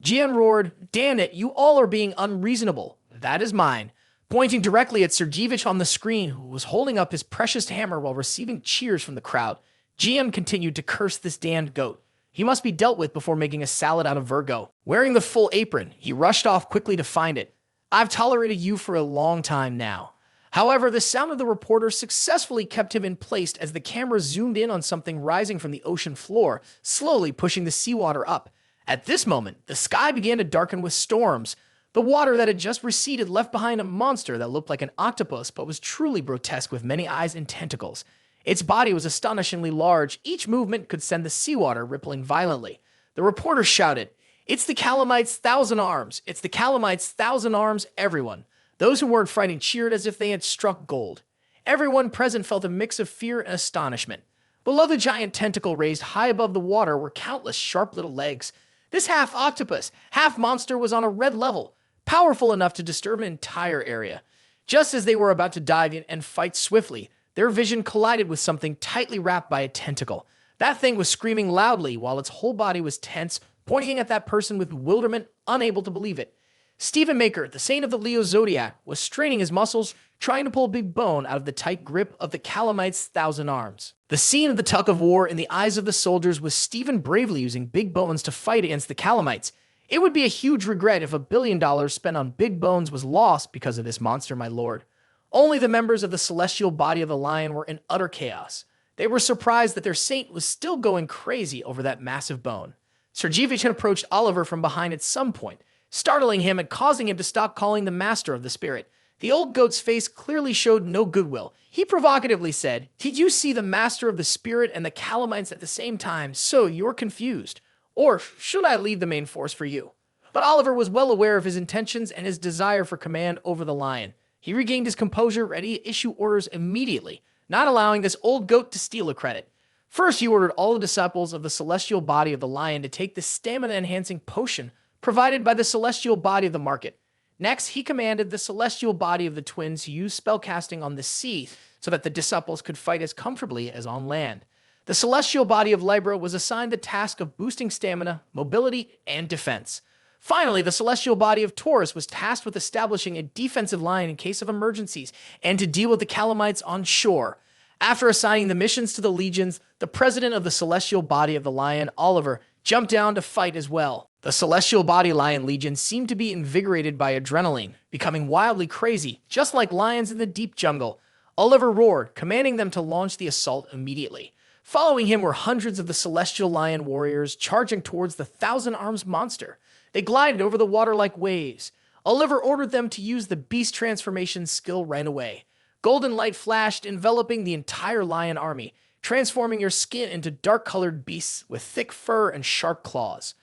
Jian roared, "Damn it, you all are being unreasonable. That is mine." Pointing directly at Sergevich on the screen, who was holding up his precious hammer while receiving cheers from the crowd, Jian continued to curse this damned goat. He must be dealt with before making a salad out of Virgo. Wearing the full apron, he rushed off quickly to find it. "I've tolerated you for a long time now." However, the sound of the reporter successfully kept him in place as the camera zoomed in on something rising from the ocean floor, slowly pushing the seawater up. At this moment, the sky began to darken with storms. The water that had just receded left behind a monster that looked like an octopus but was truly grotesque with many eyes and tentacles. Its body was astonishingly large. Each movement could send the seawater rippling violently. The reporter shouted, "It's the Calamites' Thousand Arms! It's the Calamites' Thousand Arms, everyone!" Those who weren't fighting cheered as if they had struck gold. Everyone present felt a mix of fear and astonishment. Below the giant tentacle raised high above the water were countless sharp little legs. This half octopus, half monster was on a red level, powerful enough to disturb an entire area. Just as they were about to dive in and fight swiftly, their vision collided with something tightly wrapped by a tentacle. That thing was screaming loudly while its whole body was tense, pointing at that person with bewilderment, unable to believe it. Stephen Maker, the saint of the Leo Zodiac, was straining his muscles, trying to pull Big Bone out of the tight grip of the Calamite's Thousand Arms. The scene of the tug of war in the eyes of the soldiers was Stephen bravely using Big Bones to fight against the Calamites. It would be a huge regret if $1 billion spent on Big Bones was lost because of this monster, my lord. Only the members of the celestial body of the lion were in utter chaos. They were surprised that their saint was still going crazy over that massive bone. Sergevich had approached Oliver from behind at some point, startling him and causing him to stop calling the master of the spirit. The old goat's face clearly showed no goodwill. He provocatively said, "Did you see the master of the spirit and the Calamites at the same time, so you're confused? Or should I leave the main force for you?" But Oliver was well aware of his intentions and his desire for command over the lion. He regained his composure, ready to issue orders immediately, not allowing this old goat to steal a credit. First, he ordered all the disciples of the celestial body of the lion to take the stamina-enhancing potion provided by the celestial body of the market. Next, he commanded the celestial body of the twins to use spellcasting on the sea so that the disciples could fight as comfortably as on land. The celestial body of Libra was assigned the task of boosting stamina, mobility, and defense. Finally, the celestial body of Taurus was tasked with establishing a defensive line in case of emergencies and to deal with the Calamites on shore. After assigning the missions to the legions, the president of the celestial body of the lion, Oliver, jumped down to fight as well. The celestial body lion legion seemed to be invigorated by adrenaline, becoming wildly crazy, just like lions in the deep jungle. Oliver roared, commanding them to launch the assault immediately. Following him were hundreds of the celestial lion warriors charging towards the Thousand Arms monster. They glided over the water like waves. Oliver ordered them to use the beast transformation skill right away. Golden light flashed, enveloping the entire lion army, transforming your skin into dark-colored beasts with thick fur and sharp claws.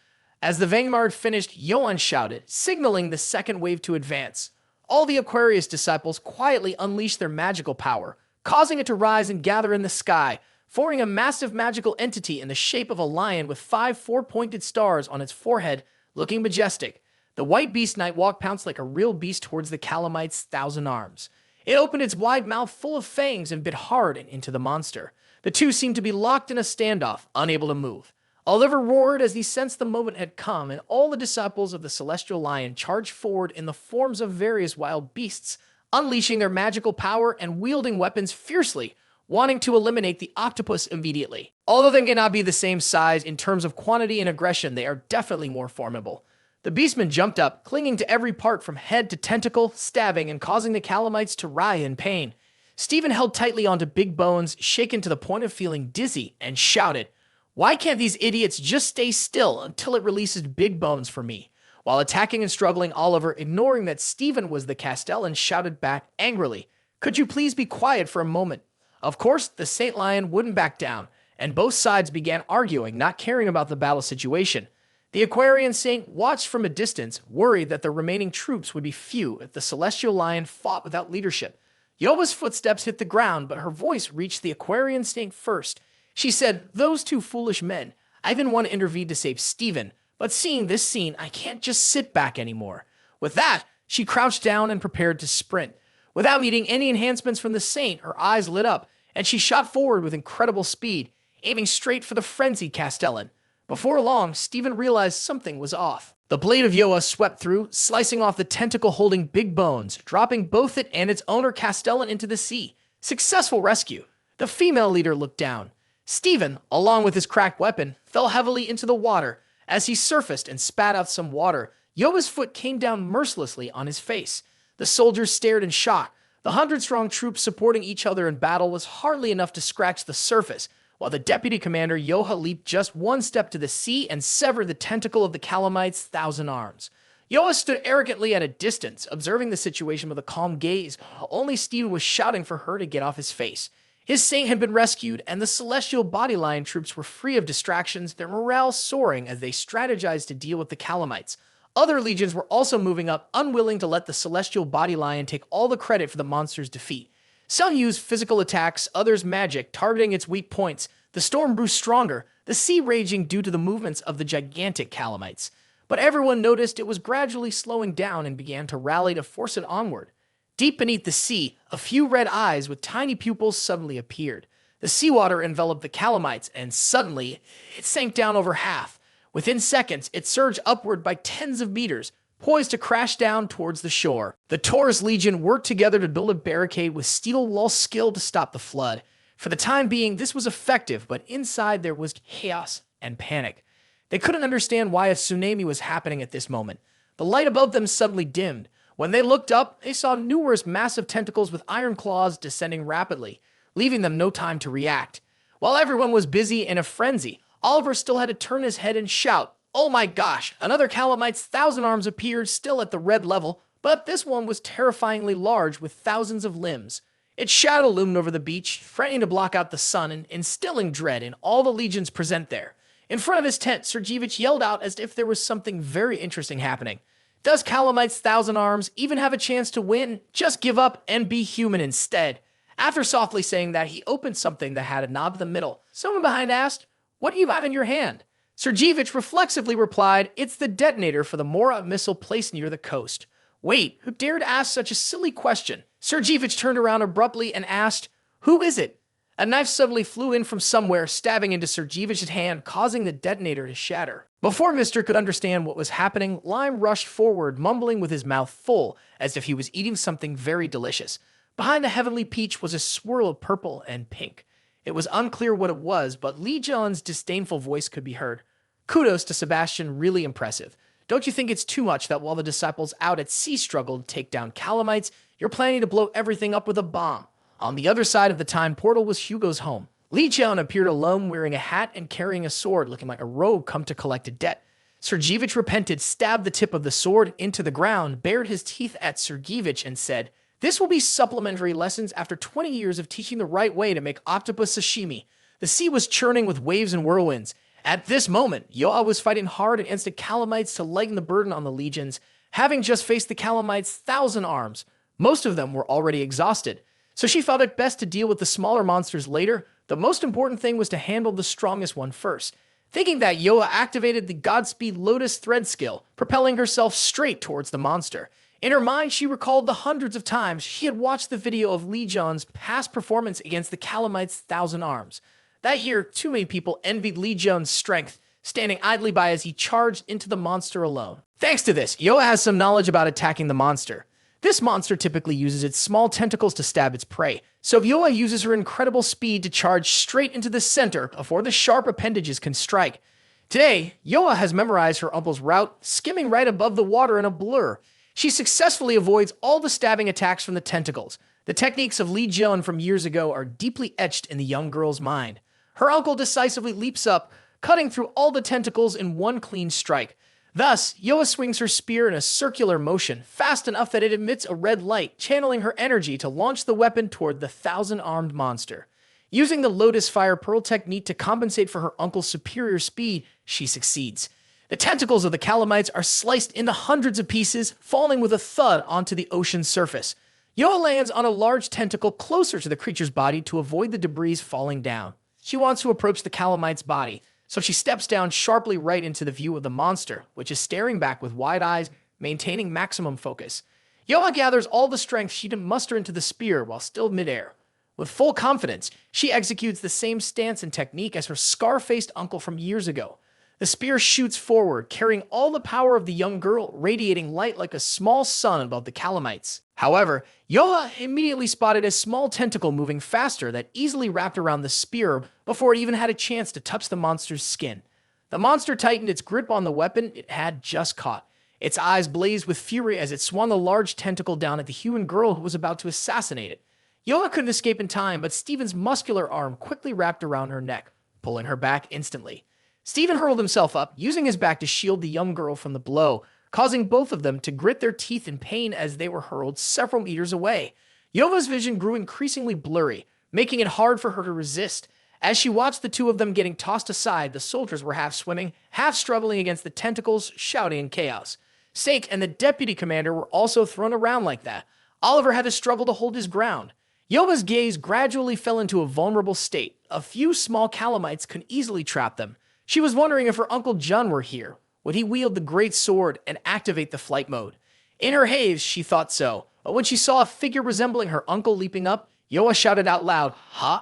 As the vanguard finished, Johann shouted, signaling the second wave to advance. All the Aquarius disciples quietly unleashed their magical power, causing it to rise and gather in the sky. forming a massive magical entity in the shape of a lion with 5 four-pointed stars on its forehead, looking majestic. The white beast knight pounced like a real beast towards the calamite's 1,000 arms. It opened its wide mouth full of fangs and bit hard into the monster. The two seemed to be locked in a standoff, unable to move. Oliver roared as he sensed the moment had come, and all the disciples of the celestial lion charged forward in the forms of various wild beasts, unleashing their magical power and wielding weapons fiercely, wanting to eliminate the octopus immediately. Although they cannot be the same size in terms of quantity and aggression, they are definitely more formidable. The beastmen jumped up, clinging to every part from head to tentacle, stabbing and causing the calamites to writhe in pain. Stephen held tightly onto Big Bones, shaken to the point of feeling dizzy, and shouted, "Why can't these idiots just stay still until it releases Big Bones for me?" While attacking and struggling, Oliver, ignoring that Stephen was the Castellan, shouted back angrily, "Could you please be quiet for a moment?" Of course, the Saint Lion wouldn't back down, and both sides began arguing, not caring about the battle situation. The Aquarian Saint watched from a distance, worried that the remaining troops would be few if the Celestial Lion fought without leadership. Yova's footsteps hit the ground, but her voice reached the Aquarian Saint first. She said, "Those two foolish men. I even want to intervene to save Stephen, but seeing this scene, I can't just sit back anymore." With that, she crouched down and prepared to sprint. Without needing any enhancements from the Saint, her eyes lit up, and she shot forward with incredible speed, aiming straight for the frenzied Castellan. Before long, Stephen realized something was off. The blade of Yoa swept through, slicing off the tentacle holding Big Bones, dropping both it and its owner Castellan into the sea. Successful rescue. The female leader looked down. Stephen, along with his cracked weapon, fell heavily into the water. As he surfaced and spat out some water, Yoa's foot came down mercilessly on his face. The soldiers stared in shock. The 100-strong troops supporting each other in battle was hardly enough to scratch the surface, while the deputy commander Yoha leaped just one step to the sea and severed the tentacle of the calamite's 1,000 arms. Yoha stood arrogantly at a distance, observing the situation with a calm gaze. Only Stephen was shouting for her to get off his face. His saint had been rescued, and the celestial body lion troops were free of distractions, their morale soaring as they strategized to deal with the calamites. Other legions were also moving up, unwilling to let the celestial body lion take all the credit for the monster's defeat. Some used physical attacks, others magic, targeting its weak points. The storm grew stronger, the sea raging due to the movements of the gigantic calamites. But everyone noticed it was gradually slowing down and began to rally to force it onward. Deep beneath the sea, a few red eyes with tiny pupils suddenly appeared. The seawater enveloped the calamites, and suddenly, it sank down over half. Within seconds, it surged upward by tens of meters, poised to crash down towards the shore. The Taurus Legion worked together to build a barricade with steel wall skill to stop the flood. For the time being, this was effective, but inside there was chaos and panic. They couldn't understand why a tsunami was happening at this moment. The light above them suddenly dimmed. When they looked up, they saw numerous massive tentacles with iron claws descending rapidly, leaving them no time to react. While everyone was busy in a frenzy, Oliver still had to turn his head and shout, "Oh my gosh!" Another calamite's 1,000 arms appeared, still at the red level, but this one was terrifyingly large with thousands of limbs. Its shadow loomed over the beach, threatening to block out the sun and instilling dread in all the legions present there. In front of his tent, Sergevich yelled out as if there was something very interesting happening. "Does Calamite's 1,000 arms even have a chance to win? Just give up and be human instead." After softly saying that, he opened something that had a knob in the middle. Someone behind asked, "What do you have in your hand?" Sergevich reflexively replied, "It's the detonator for the Mora missile placed near the coast." Wait, who dared ask such a silly question? Sergevich turned around abruptly and asked, "Who is it?" A knife suddenly flew in from somewhere, stabbing into Sergevich's hand, causing the detonator to shatter. Before Mister could understand what was happening, Lime rushed forward, mumbling with his mouth full, as if he was eating something very delicious. Behind the heavenly peach was a swirl of purple and pink. It was unclear what it was, but Li John's disdainful voice could be heard. "Kudos to Sebastian, really impressive. Don't you think it's too much that while the disciples out at sea struggled to take down calamites, you're planning to blow everything up with a bomb?" On the other side of the time portal was Hugo's home. Li Jian appeared alone, wearing a hat and carrying a sword, looking like a rogue come to collect a debt. Sergevich repented, stabbed the tip of the sword into the ground, bared his teeth at Sergevich, and said, "This will be supplementary lessons after 20 years of teaching the right way to make octopus sashimi." The sea was churning with waves and whirlwinds. At this moment, Yoa was fighting hard against the calamites to lighten the burden on the legions, having just faced the calamites' 1,000 arms. Most of them were already exhausted, so she felt it best to deal with the smaller monsters later, The most important thing was to handle the strongest one first. Thinking that, Yoa activated the Godspeed Lotus Thread skill, propelling herself straight towards the monster. In her mind, she recalled the hundreds of times she had watched the video of Lee Jeon's past performance against the Calamite's Thousand Arms. That year, too many people envied Lee Jeon's strength, standing idly by as he charged into the monster alone. Thanks to this, Yoa has some knowledge about attacking the monster. This monster typically uses its small tentacles to stab its prey, so Yoa uses her incredible speed to charge straight into the center before the sharp appendages can strike. Today, Yoa has memorized her uncle's route, skimming right above the water in a blur. She successfully avoids all the stabbing attacks from the tentacles. The techniques of Lee Jeon from years ago are deeply etched in the young girl's mind. Her uncle decisively leaps up, cutting through all the tentacles in one clean strike. Thus, Yoa swings her spear in a circular motion, fast enough that it emits a red light, channeling her energy to launch the weapon toward the thousand-armed monster. Using the Lotus Fire Pearl technique to compensate for her uncle's superior speed, she succeeds. The tentacles of the Calamites are sliced into hundreds of pieces, falling with a thud onto the ocean's surface. Yoa lands on a large tentacle closer to the creature's body to avoid the debris falling down. She wants to approach the Calamite's body, so she steps down sharply right into the view of the monster, which is staring back with wide eyes, maintaining maximum focus. Yoa gathers all the strength she can muster into the spear while still midair. With full confidence, she executes the same stance and technique as her scar-faced uncle from years ago. The spear shoots forward, carrying all the power of the young girl, radiating light like a small sun above the Calamites. However, Yoa immediately spotted a small tentacle moving faster that easily wrapped around the spear before it even had a chance to touch the monster's skin. The monster tightened its grip on the weapon it had just caught. Its eyes blazed with fury as it swung the large tentacle down at the human girl who was about to assassinate it. Yoa couldn't escape in time, but Steven's muscular arm quickly wrapped around her neck, pulling her back instantly. Steven hurled himself up, using his back to shield the young girl from the blow, causing both of them to grit their teeth in pain as they were hurled several meters away. Yova's vision grew increasingly blurry, making it hard for her to resist. As she watched the two of them getting tossed aside, the soldiers were half swimming, half struggling against the tentacles, shouting in chaos. Sake and the deputy commander were also thrown around like that. Oliver had to struggle to hold his ground. Yova's gaze gradually fell into a vulnerable state. A few small Calamites could easily trap them. She was wondering if her Uncle Jun were here. Would he wield the great sword and activate the flight mode? In her haze, she thought so, but when she saw a figure resembling her uncle leaping up, Yoa shouted out loud, "Huh?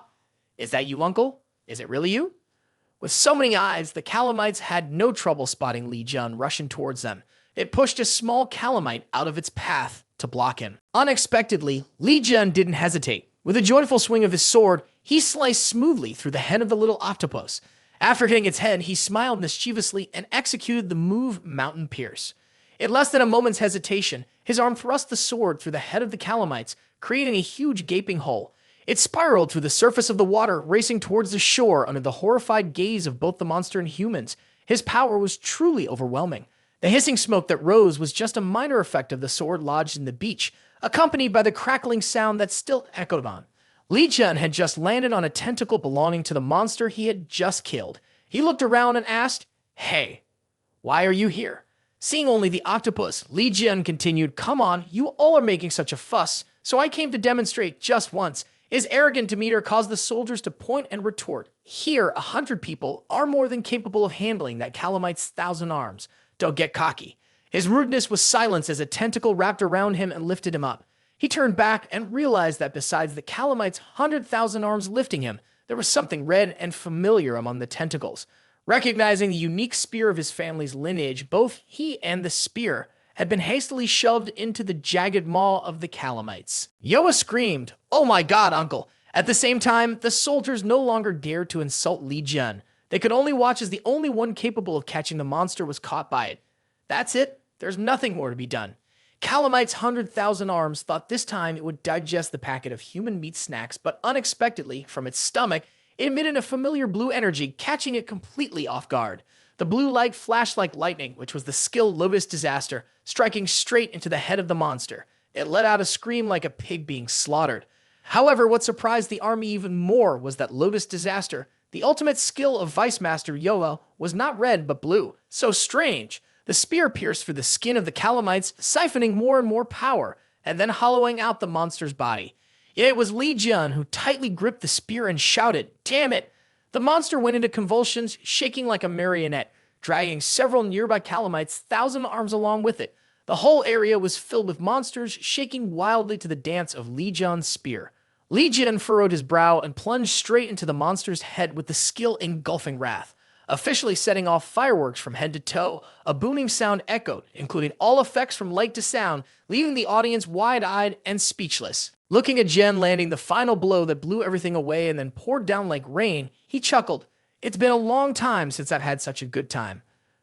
Is that you, Uncle? Is it really you?" With so many eyes, the Calamites had no trouble spotting Lee Jun rushing towards them. It pushed a small Calamite out of its path to block him. Unexpectedly, Lee Jun didn't hesitate. With a joyful swing of his sword, he sliced smoothly through the head of the little octopus. After hitting its head, he smiled mischievously and executed the move Mountain Pierce. In less than a moment's hesitation, his arm thrust the sword through the head of the Calamites, creating a huge gaping hole. It spiraled through the surface of the water, racing towards the shore under the horrified gaze of both the monster and humans. His power was truly overwhelming. The hissing smoke that rose was just a minor effect of the sword lodged in the beach, accompanied by the crackling sound that still echoed on. Lee Jun had just landed on a tentacle belonging to the monster he had just killed. He looked around and asked, "Hey, why are you here?" Seeing only the octopus, Lee Jun continued, "Come on, you all are making such a fuss, so I came to demonstrate just once." His arrogant demeanor caused the soldiers to point and retort. Here, 100 people are more than capable of handling that Calamite's 1,000 arms. Don't get cocky. His rudeness was silenced as a tentacle wrapped around him and lifted him up. He turned back and realized that besides the Calamite's 100,000 arms lifting him, there was something red and familiar among the tentacles. Recognizing the unique spear of his family's lineage, both he and the spear had been hastily shoved into the jagged maw of the Calamites. Yoa screamed, "Oh my god, Uncle!" At the same time, the soldiers no longer dared to insult Lee Jun. They could only watch as the only one capable of catching the monster was caught by it. That's it. There's nothing more to be done. Calamite's 100,000 arms thought this time it would digest the packet of human meat snacks, but unexpectedly, from its stomach, it emitted a familiar blue energy, catching it completely off guard. The blue light flashed like lightning, which was the skill Lotus Disaster, striking straight into the head of the monster. It let out a scream like a pig being slaughtered. However, what surprised the army even more was that Lotus Disaster, the ultimate skill of Vice Master Yoa, was not red but blue. So strange! The spear pierced through the skin of the Calamites, siphoning more and more power, and then hollowing out the monster's body. Yet it was Li Jian who tightly gripped the spear and shouted, "Damn it!" The monster went into convulsions, shaking like a marionette, dragging several nearby calamites 1,000 arms along with it. The whole area was filled with monsters, shaking wildly to the dance of Li Jian's spear. Li Jian furrowed his brow and plunged straight into the monster's head with the skill engulfing wrath. Officially setting off fireworks from head to toe, a booming sound echoed, including all effects from light to sound, leaving the audience wide-eyed and speechless. Looking at Jian landing the final blow that blew everything away and then poured down like rain, he chuckled. "It's been a long time since I've had such a good time."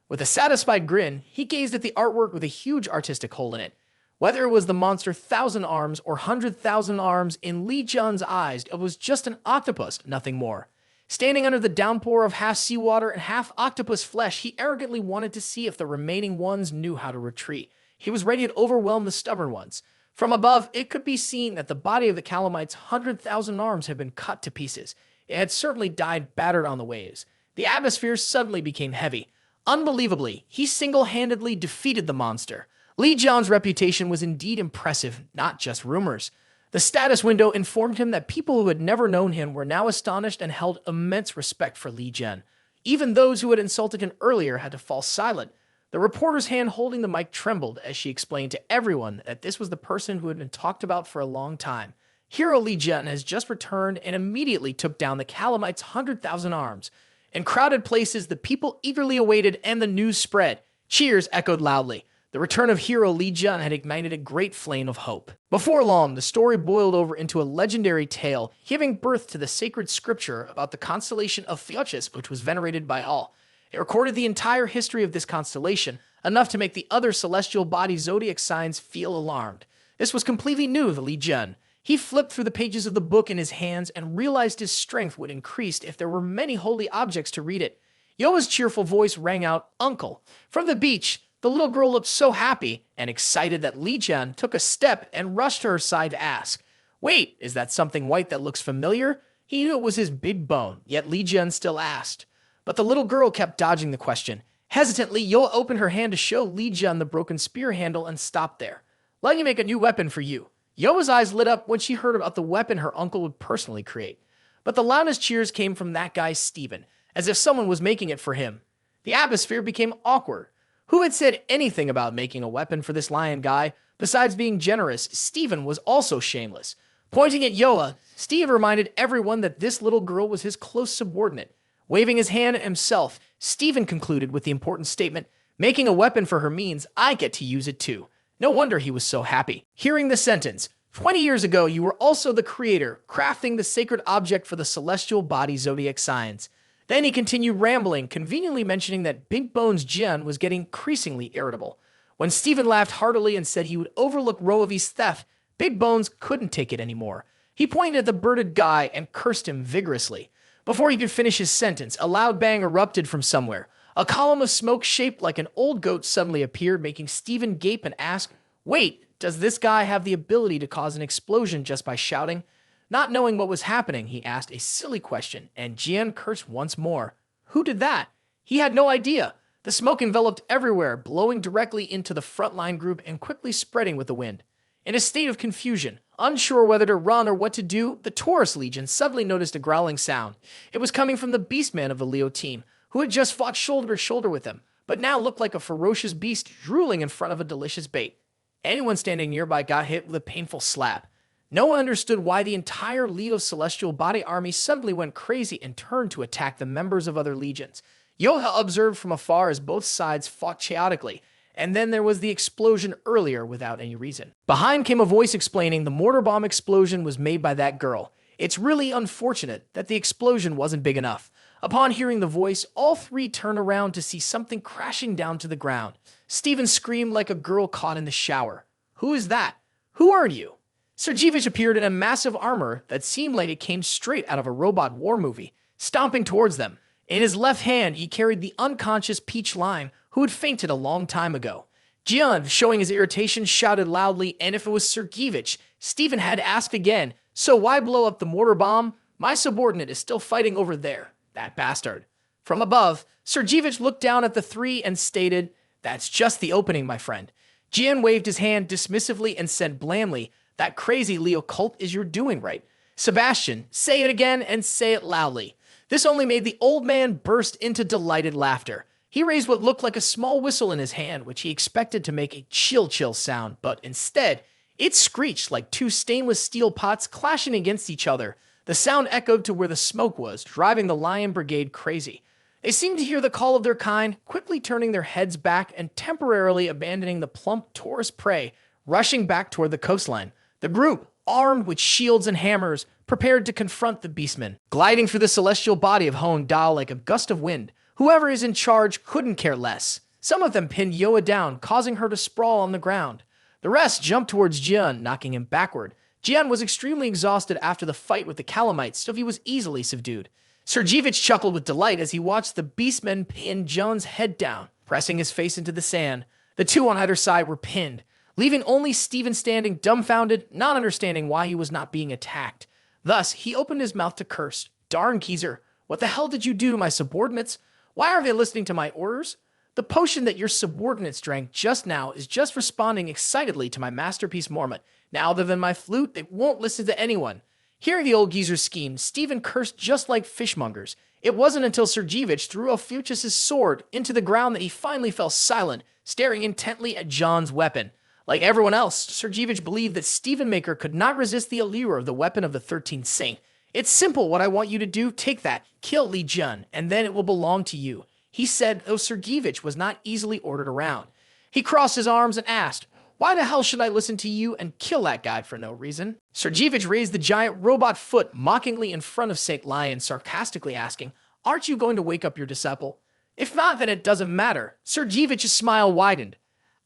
With a satisfied grin, he gazed at the artwork with a huge artistic hole in it. Whether it was the monster 1,000 arms or 100,000 arms, in Li Jian's eyes, it was just an octopus, nothing more. Standing under the downpour of half seawater and half octopus flesh, he arrogantly wanted to see if the remaining ones knew how to retreat. He was ready to overwhelm the stubborn ones. From above, it could be seen that the body of the calamite's 100,000 arms had been cut to pieces. It had certainly died battered on the waves. The atmosphere suddenly became heavy. Unbelievably, he single-handedly defeated the monster. Li Jian's reputation was indeed impressive, not just rumors. The status window informed him that people who had never known him were now astonished and held immense respect for Li Jian. Even those who had insulted him earlier had to fall silent. The reporter's hand holding the mic trembled as she explained to everyone that this was the person who had been talked about for a long time. Hero Li Jian has just returned and immediately took down the calamite's 100,000 arms. In crowded places, the people eagerly awaited and the news spread. Cheers echoed loudly. The return of hero Li Jian had ignited a great flame of hope. Before long, the story boiled over into a legendary tale, giving birth to the sacred scripture about the constellation of Fria, which was venerated by all. It recorded the entire history of this constellation, enough to make the other celestial body zodiac signs feel alarmed. This was completely new to Li Jian. He flipped through the pages of the book in his hands and realized his strength would increase if there were many holy objects to read it. Yoa's cheerful voice rang out, "Uncle." From the beach, the little girl looked so happy and excited that Li Jian took a step and rushed to her side to ask, "Wait, is that something white that looks familiar?" He knew it was his big bone, yet Li Jian still asked. But the little girl kept dodging the question. Hesitantly, Yoa opened her hand to show Li Jian the broken spear handle and stopped there. "Let me make a new weapon for you." Yoa's eyes lit up when she heard about the weapon her uncle would personally create. But the loudest cheers came from that guy Steven, as if someone was making it for him. The atmosphere became awkward. Who had said anything about making a weapon for this lion guy? Besides being generous, Steven was also shameless. Pointing at Yoa, Steve reminded everyone that this little girl was his close subordinate. Waving his hand at himself, Steven concluded with the important statement, "Making a weapon for her means I get to use it too." No wonder he was so happy. Hearing the sentence, 20 years ago you were also the creator, crafting the sacred object for the celestial body zodiac signs. Then he continued rambling, conveniently mentioning that Big Bones Jian was getting increasingly irritable. When Steven laughed heartily and said he would overlook Roavi's theft, Big Bones couldn't take it anymore. He pointed at the bearded guy and cursed him vigorously. Before he could finish his sentence, a loud bang erupted from somewhere. A column of smoke shaped like an old goat suddenly appeared, making Steven gape and ask, "Wait, does this guy have the ability to cause an explosion just by shouting?" Not knowing what was happening, he asked a silly question, and Jian cursed once more. Who did that? He had no idea. The smoke enveloped everywhere, blowing directly into the frontline group and quickly spreading with the wind. In a state of confusion, unsure whether to run or what to do, the Taurus Legion suddenly noticed a growling sound. It was coming from the Beastman of the Leo team, who had just fought shoulder to shoulder with them, but now looked like a ferocious beast drooling in front of a delicious bait. Anyone standing nearby got hit with a painful slap. No one understood why the entire Leo celestial body army suddenly went crazy and turned to attack the members of other legions. Yoha observed from afar as both sides fought chaotically, and then there was the explosion earlier without any reason. Behind came a voice explaining the mortar bomb explosion was made by that girl. It's really unfortunate that the explosion wasn't big enough. Upon hearing the voice, all three turned around to see something crashing down to the ground. Steven screamed like a girl caught in the shower. "Who is that? Who are you?" Sergevich appeared in a massive armor that seemed like it came straight out of a robot war movie, stomping towards them. In his left hand, he carried the unconscious Peach Lime, who had fainted a long time ago. Jian, showing his irritation, shouted loudly, and if it was Sergevich, Steven had asked again, "So why blow up the mortar bomb? My subordinate is still fighting over there. That bastard." From above, Sergevich looked down at the three and stated, "That's just the opening, my friend." Jian waved his hand dismissively and said blandly, That crazy Leo cult is your doing right. Sebastian, say it again and say it loudly. This only made the old man burst into delighted laughter. He raised what looked like a small whistle in his hand, which he expected to make a chill sound, but instead, it screeched like two stainless steel pots clashing against each other. The sound echoed to where the smoke was, driving the Lion Brigade crazy. They seemed to hear the call of their kind, quickly turning their heads back and temporarily abandoning the plump Taurus prey, rushing back toward the coastline. The group, armed with shields and hammers, prepared to confront the beastmen, gliding through the celestial body of Hoang Dao like a gust of wind. Whoever is in charge couldn't care less. Some of them pinned Yoa down, causing her to sprawl on the ground. The rest jumped towards Jian, knocking him backward. Jian was extremely exhausted after the fight with the calamites, so he was easily subdued. Sergevich chuckled with delight as he watched the beastmen pin Jian's head down, pressing his face into the sand. The two on either side were pinned, leaving only Stephen standing dumbfounded, not understanding why he was not being attacked. Thus, he opened his mouth to curse. Darn, Geezer, what the hell did you do to my subordinates? Why are they listening to my orders? The potion that your subordinates drank just now is just responding excitedly to my masterpiece Mormont. Now, other than my flute, they won't listen to anyone. Hearing the old geezer's scheme, Stephen cursed just like fishmongers. It wasn't until Sergevich threw Ophiuchus' sword into the ground that he finally fell silent, staring intently at John's weapon. Like everyone else, Sergevich believed that Stephen Maker could not resist the allure of the weapon of the 13th Saint. It's simple what I want you to do. Take that, kill Li Jun, and then it will belong to you. He said, though Sergevich was not easily ordered around. He crossed his arms and asked, why the hell should I listen to you and kill that guy for no reason? Sergevich raised the giant robot foot mockingly in front of St. Lion, sarcastically asking, aren't you going to wake up your disciple? If not, then it doesn't matter. Sergevich's smile widened.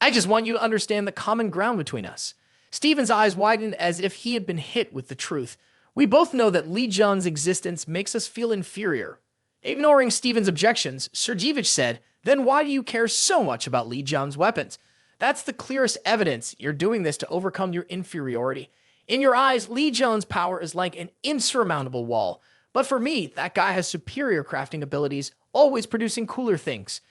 I just want you to understand the common ground between us. Stephen's eyes widened as if he had been hit with the truth. We both know that Li Jun's existence makes us feel inferior. Ignoring Stephen's objections, Sergevich said, then why do you care so much about Li Jun's weapons? That's the clearest evidence you're doing this to overcome your inferiority. In your eyes, Li Jun's power is like an insurmountable wall. But for me, that guy has superior crafting abilities, always producing cooler things.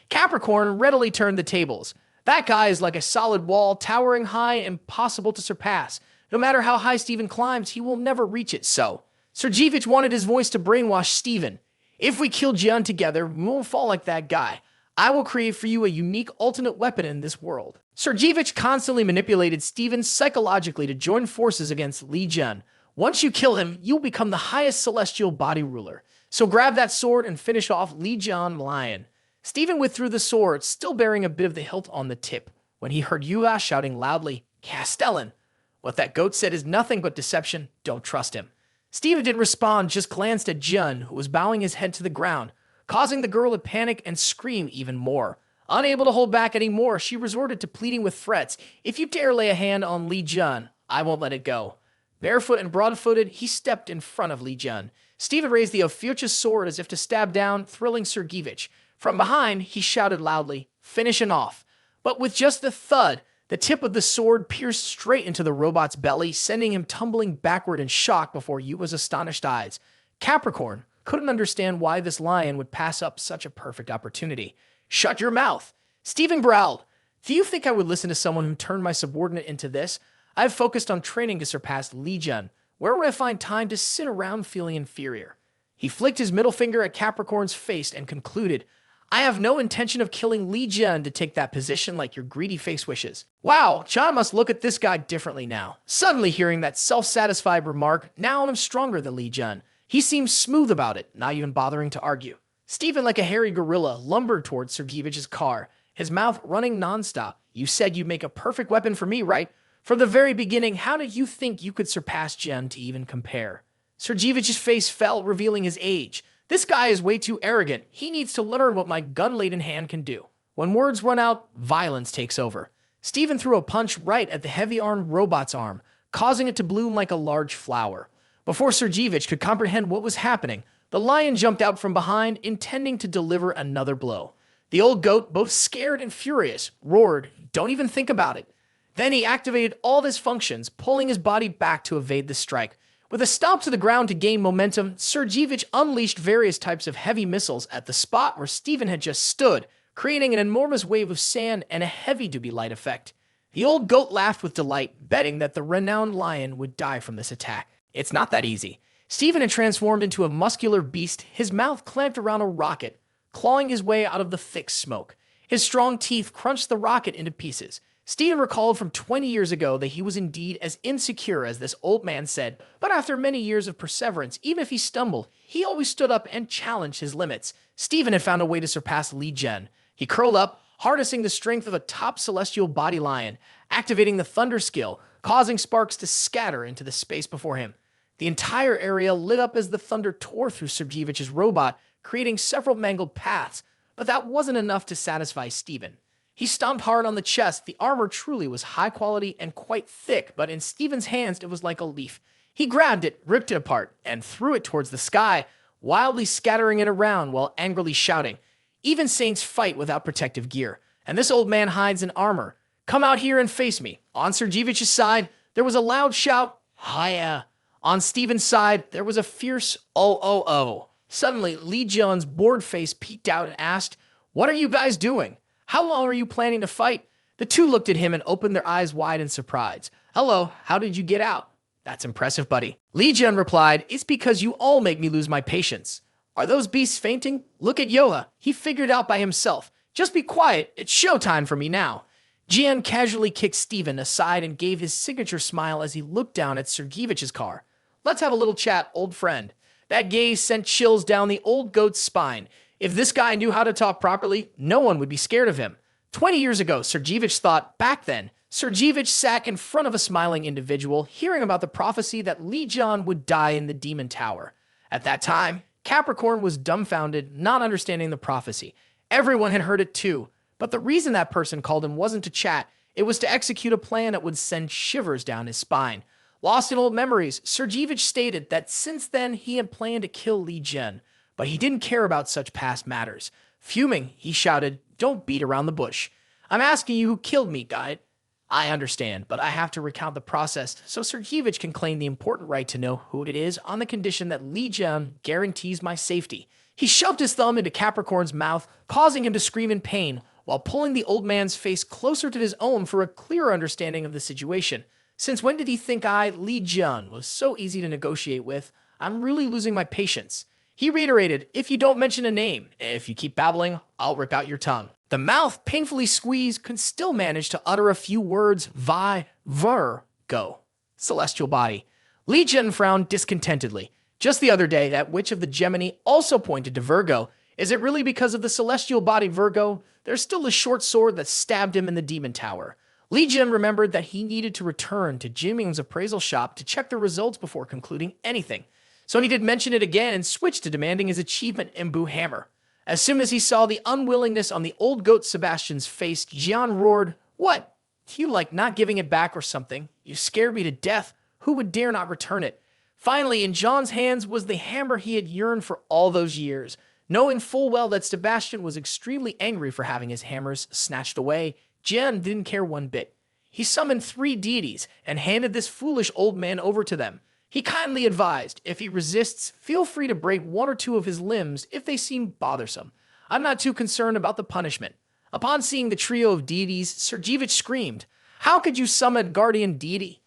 Capricorn readily turned the tables. That guy is like a solid wall, towering high, impossible to surpass. No matter how high Stephen climbs, he will never reach it so. Sergevich wanted his voice to brainwash Stephen. If we kill Jian together, we won't fall like that guy. I will create for you a unique alternate weapon in this world. Sergevich constantly manipulated Stephen psychologically to join forces against Li Jun. Once you kill him, you'll become the highest celestial body ruler. So grab that sword and finish off Li Jun Lion. Stephen withdrew the sword, still bearing a bit of the hilt on the tip, when he heard Yuga shouting loudly, Castellan. What that goat said is nothing but deception. Don't trust him. Stephen didn't respond, just glanced at Jun, who was bowing his head to the ground, causing the girl to panic and scream even more. Unable to hold back anymore, she resorted to pleading with threats. If you dare lay a hand on Li Jun, I won't let it go. Barefoot and broad-footed, he stepped in front of Li Jun. Stephen raised the Ophiuchus sword as if to stab down, thrilling Sergevich. From behind, he shouted loudly, finishing off. But with just the thud, the tip of the sword pierced straight into the robot's belly, sending him tumbling backward in shock before Yua's astonished eyes. Capricorn couldn't understand why this lion would pass up such a perfect opportunity. Shut your mouth. Stephen growled. Do you think I would listen to someone who turned my subordinate into this? I've focused on training to surpass Li Jun. Where would I find time to sit around feeling inferior? He flicked his middle finger at Capricorn's face and concluded, I have no intention of killing Li Jun to take that position like your greedy face wishes. Wow, John must look at this guy differently now. Suddenly hearing that self-satisfied remark, now I'm stronger than Li Jun. He seemed smooth about it, not even bothering to argue. Stephen, like a hairy gorilla, lumbered towards Sergevich's car, his mouth running nonstop. You said you'd make a perfect weapon for me, right? From the very beginning, how did you think you could surpass Jen to even compare? Sergevich's face fell, revealing his age. This guy is way too arrogant. He needs to learn what my gun-laden hand can do. When words run out, violence takes over. Stephen threw a punch right at the heavy-armed robot's arm, causing it to bloom like a large flower. Before Sergevich could comprehend what was happening, the lion jumped out from behind, intending to deliver another blow. The old goat, both scared and furious, roared, Don't even think about it. Then he activated all his functions, pulling his body back to evade the strike. With a stomp to the ground to gain momentum, Sergevich unleashed various types of heavy missiles at the spot where Stephen had just stood, creating an enormous wave of sand and a heavy-duty light effect. The old goat laughed with delight, betting that the renowned lion would die from this attack. It's not that easy. Stephen had transformed into a muscular beast, his mouth clamped around a rocket, clawing his way out of the thick smoke. His strong teeth crunched the rocket into pieces. Stephen recalled from 20 years ago that he was indeed as insecure as this old man said, but after many years of perseverance, even if he stumbled, he always stood up and challenged his limits. Stephen had found a way to surpass Li Jian. He curled up, harnessing the strength of a top celestial body lion, activating the thunder skill, causing sparks to scatter into the space before him. The entire area lit up as the thunder tore through Sergeevich's robot, creating several mangled paths, but that wasn't enough to satisfy Stephen. He stomped hard on the chest. The armor truly was high quality and quite thick, but in Stephen's hands it was like a leaf. He grabbed it, ripped it apart, and threw it towards the sky, wildly scattering it around while angrily shouting. Even saints fight without protective gear, and this old man hides in armor. Come out here and face me. On Sergeevich's side, there was a loud shout, Hiya. On Stephen's side, there was a fierce oh. Suddenly, Li Jian's bored face peeked out and asked, What are you guys doing? How long are you planning to fight? The two looked at him and opened their eyes wide in surprise. Hello, how did you get out? That's impressive, buddy. Li Jian replied, It's because you all make me lose my patience. Are those beasts fainting? Look at Yoha. He figured it out by himself. Just be quiet. It's showtime for me now. Jian casually kicked Stephen aside and gave his signature smile as he looked down at Sergeevich's car. Let's have a little chat, old friend. That gaze sent chills down the old goat's spine. If this guy knew how to talk properly, no one would be scared of him. 20 years ago, Sergeevich thought, back then, Sergeevich sat in front of a smiling individual, hearing about the prophecy that Li Jian would die in the Demon Tower. At that time, Capricorn was dumbfounded, not understanding the prophecy. Everyone had heard it too, but the reason that person called him wasn't to chat, it was to execute a plan that would send shivers down his spine. Lost in old memories, Sergeevich stated that since then he had planned to kill Li Jian, but he didn't care about such past matters. Fuming, he shouted, Don't beat around the bush. I'm asking you who killed me, guide. I understand, but I have to recount the process so Sergeevich can claim the important right to know who it is on the condition that Li Jian guarantees my safety. He shoved his thumb into Capricorn's mouth, causing him to scream in pain, while pulling the old man's face closer to his own for a clearer understanding of the situation. Since when did he think I, Li Jian, was so easy to negotiate with? I'm really losing my patience. He reiterated, If you don't mention a name, if you keep babbling, I'll rip out your tongue. The mouth, painfully squeezed, could still manage to utter a few words, Virgo, celestial body. Li Jian frowned discontentedly. Just the other day, that witch of the Gemini also pointed to Virgo. Is it really because of the celestial body Virgo? There's still the short sword that stabbed him in the Demon Tower. Li Jian remembered that he needed to return to Jiming's appraisal shop to check the results before concluding anything. So he did mention it again and switched to demanding his achievement Imbu Hammer. As soon as he saw the unwillingness on the old goat Sebastian's face, Jian roared, What? Do you like not giving it back or something? You scared me to death. Who would dare not return it? Finally, in John's hands was the hammer he had yearned for all those years. Knowing full well that Sebastian was extremely angry for having his hammers snatched away, Jian didn't care one bit. He summoned 3 deities and handed this foolish old man over to them. He kindly advised, if he resists, feel free to break 1 or 2 of his limbs if they seem bothersome. I'm not too concerned about the punishment. Upon seeing the trio of deities, Sergeevich screamed, How could you summon guardian deity?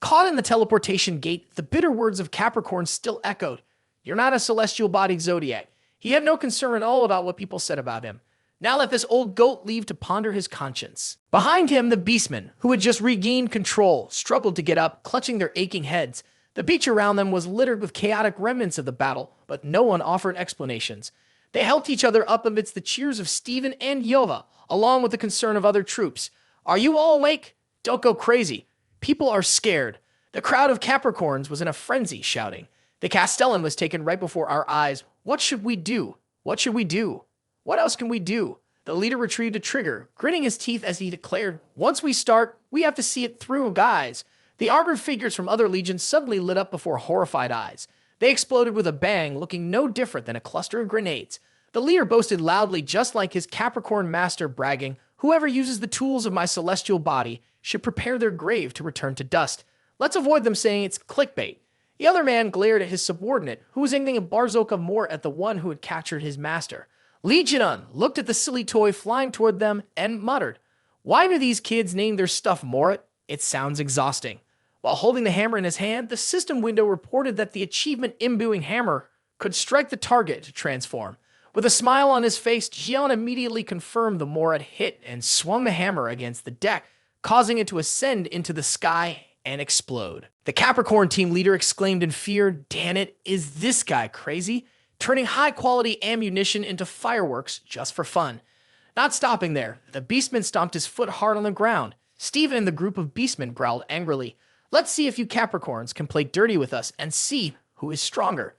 Caught in the teleportation gate, the bitter words of Capricorn still echoed. You're not a celestial-bodied zodiac. He had no concern at all about what people said about him. Now let this old goat leave to ponder his conscience. Behind him, the beastmen, who had just regained control, struggled to get up, clutching their aching heads. The beach around them was littered with chaotic remnants of the battle, but no one offered explanations. They helped each other up amidst the cheers of Stephen and Yova, along with the concern of other troops. Are you all awake? Don't go crazy. People are scared. The crowd of Capricorns was in a frenzy, shouting. The Castellan was taken right before our eyes. What should we do? What should we do? What else can we do? The leader retrieved a trigger, gritting his teeth as he declared, Once we start, we have to see it through, guys. The armored figures from other legions suddenly lit up before horrified eyes. They exploded with a bang, looking no different than a cluster of grenades. The leader boasted loudly, just like his Capricorn master, bragging, Whoever uses the tools of my celestial body should prepare their grave to return to dust. Let's avoid them saying it's clickbait. The other man glared at his subordinate, who was aiming a Barzooka more at the one who had captured his master. Li Jian looked at the silly toy flying toward them and muttered, Why do these kids name their stuff Morat? It sounds exhausting. While holding the hammer in his hand, the system window reported that the achievement imbuing hammer could strike the target to transform. With a smile on his face, Jian immediately confirmed the Morat hit and swung the hammer against the deck, causing it to ascend into the sky and explode. The Capricorn team leader exclaimed in fear, "Damn it, is this guy crazy?" Turning high-quality ammunition into fireworks just for fun. Not stopping there, the beastman stomped his foot hard on the ground. Steven and the group of beastmen growled angrily. "Let's see if you Capricorns can play dirty with us and see who is stronger."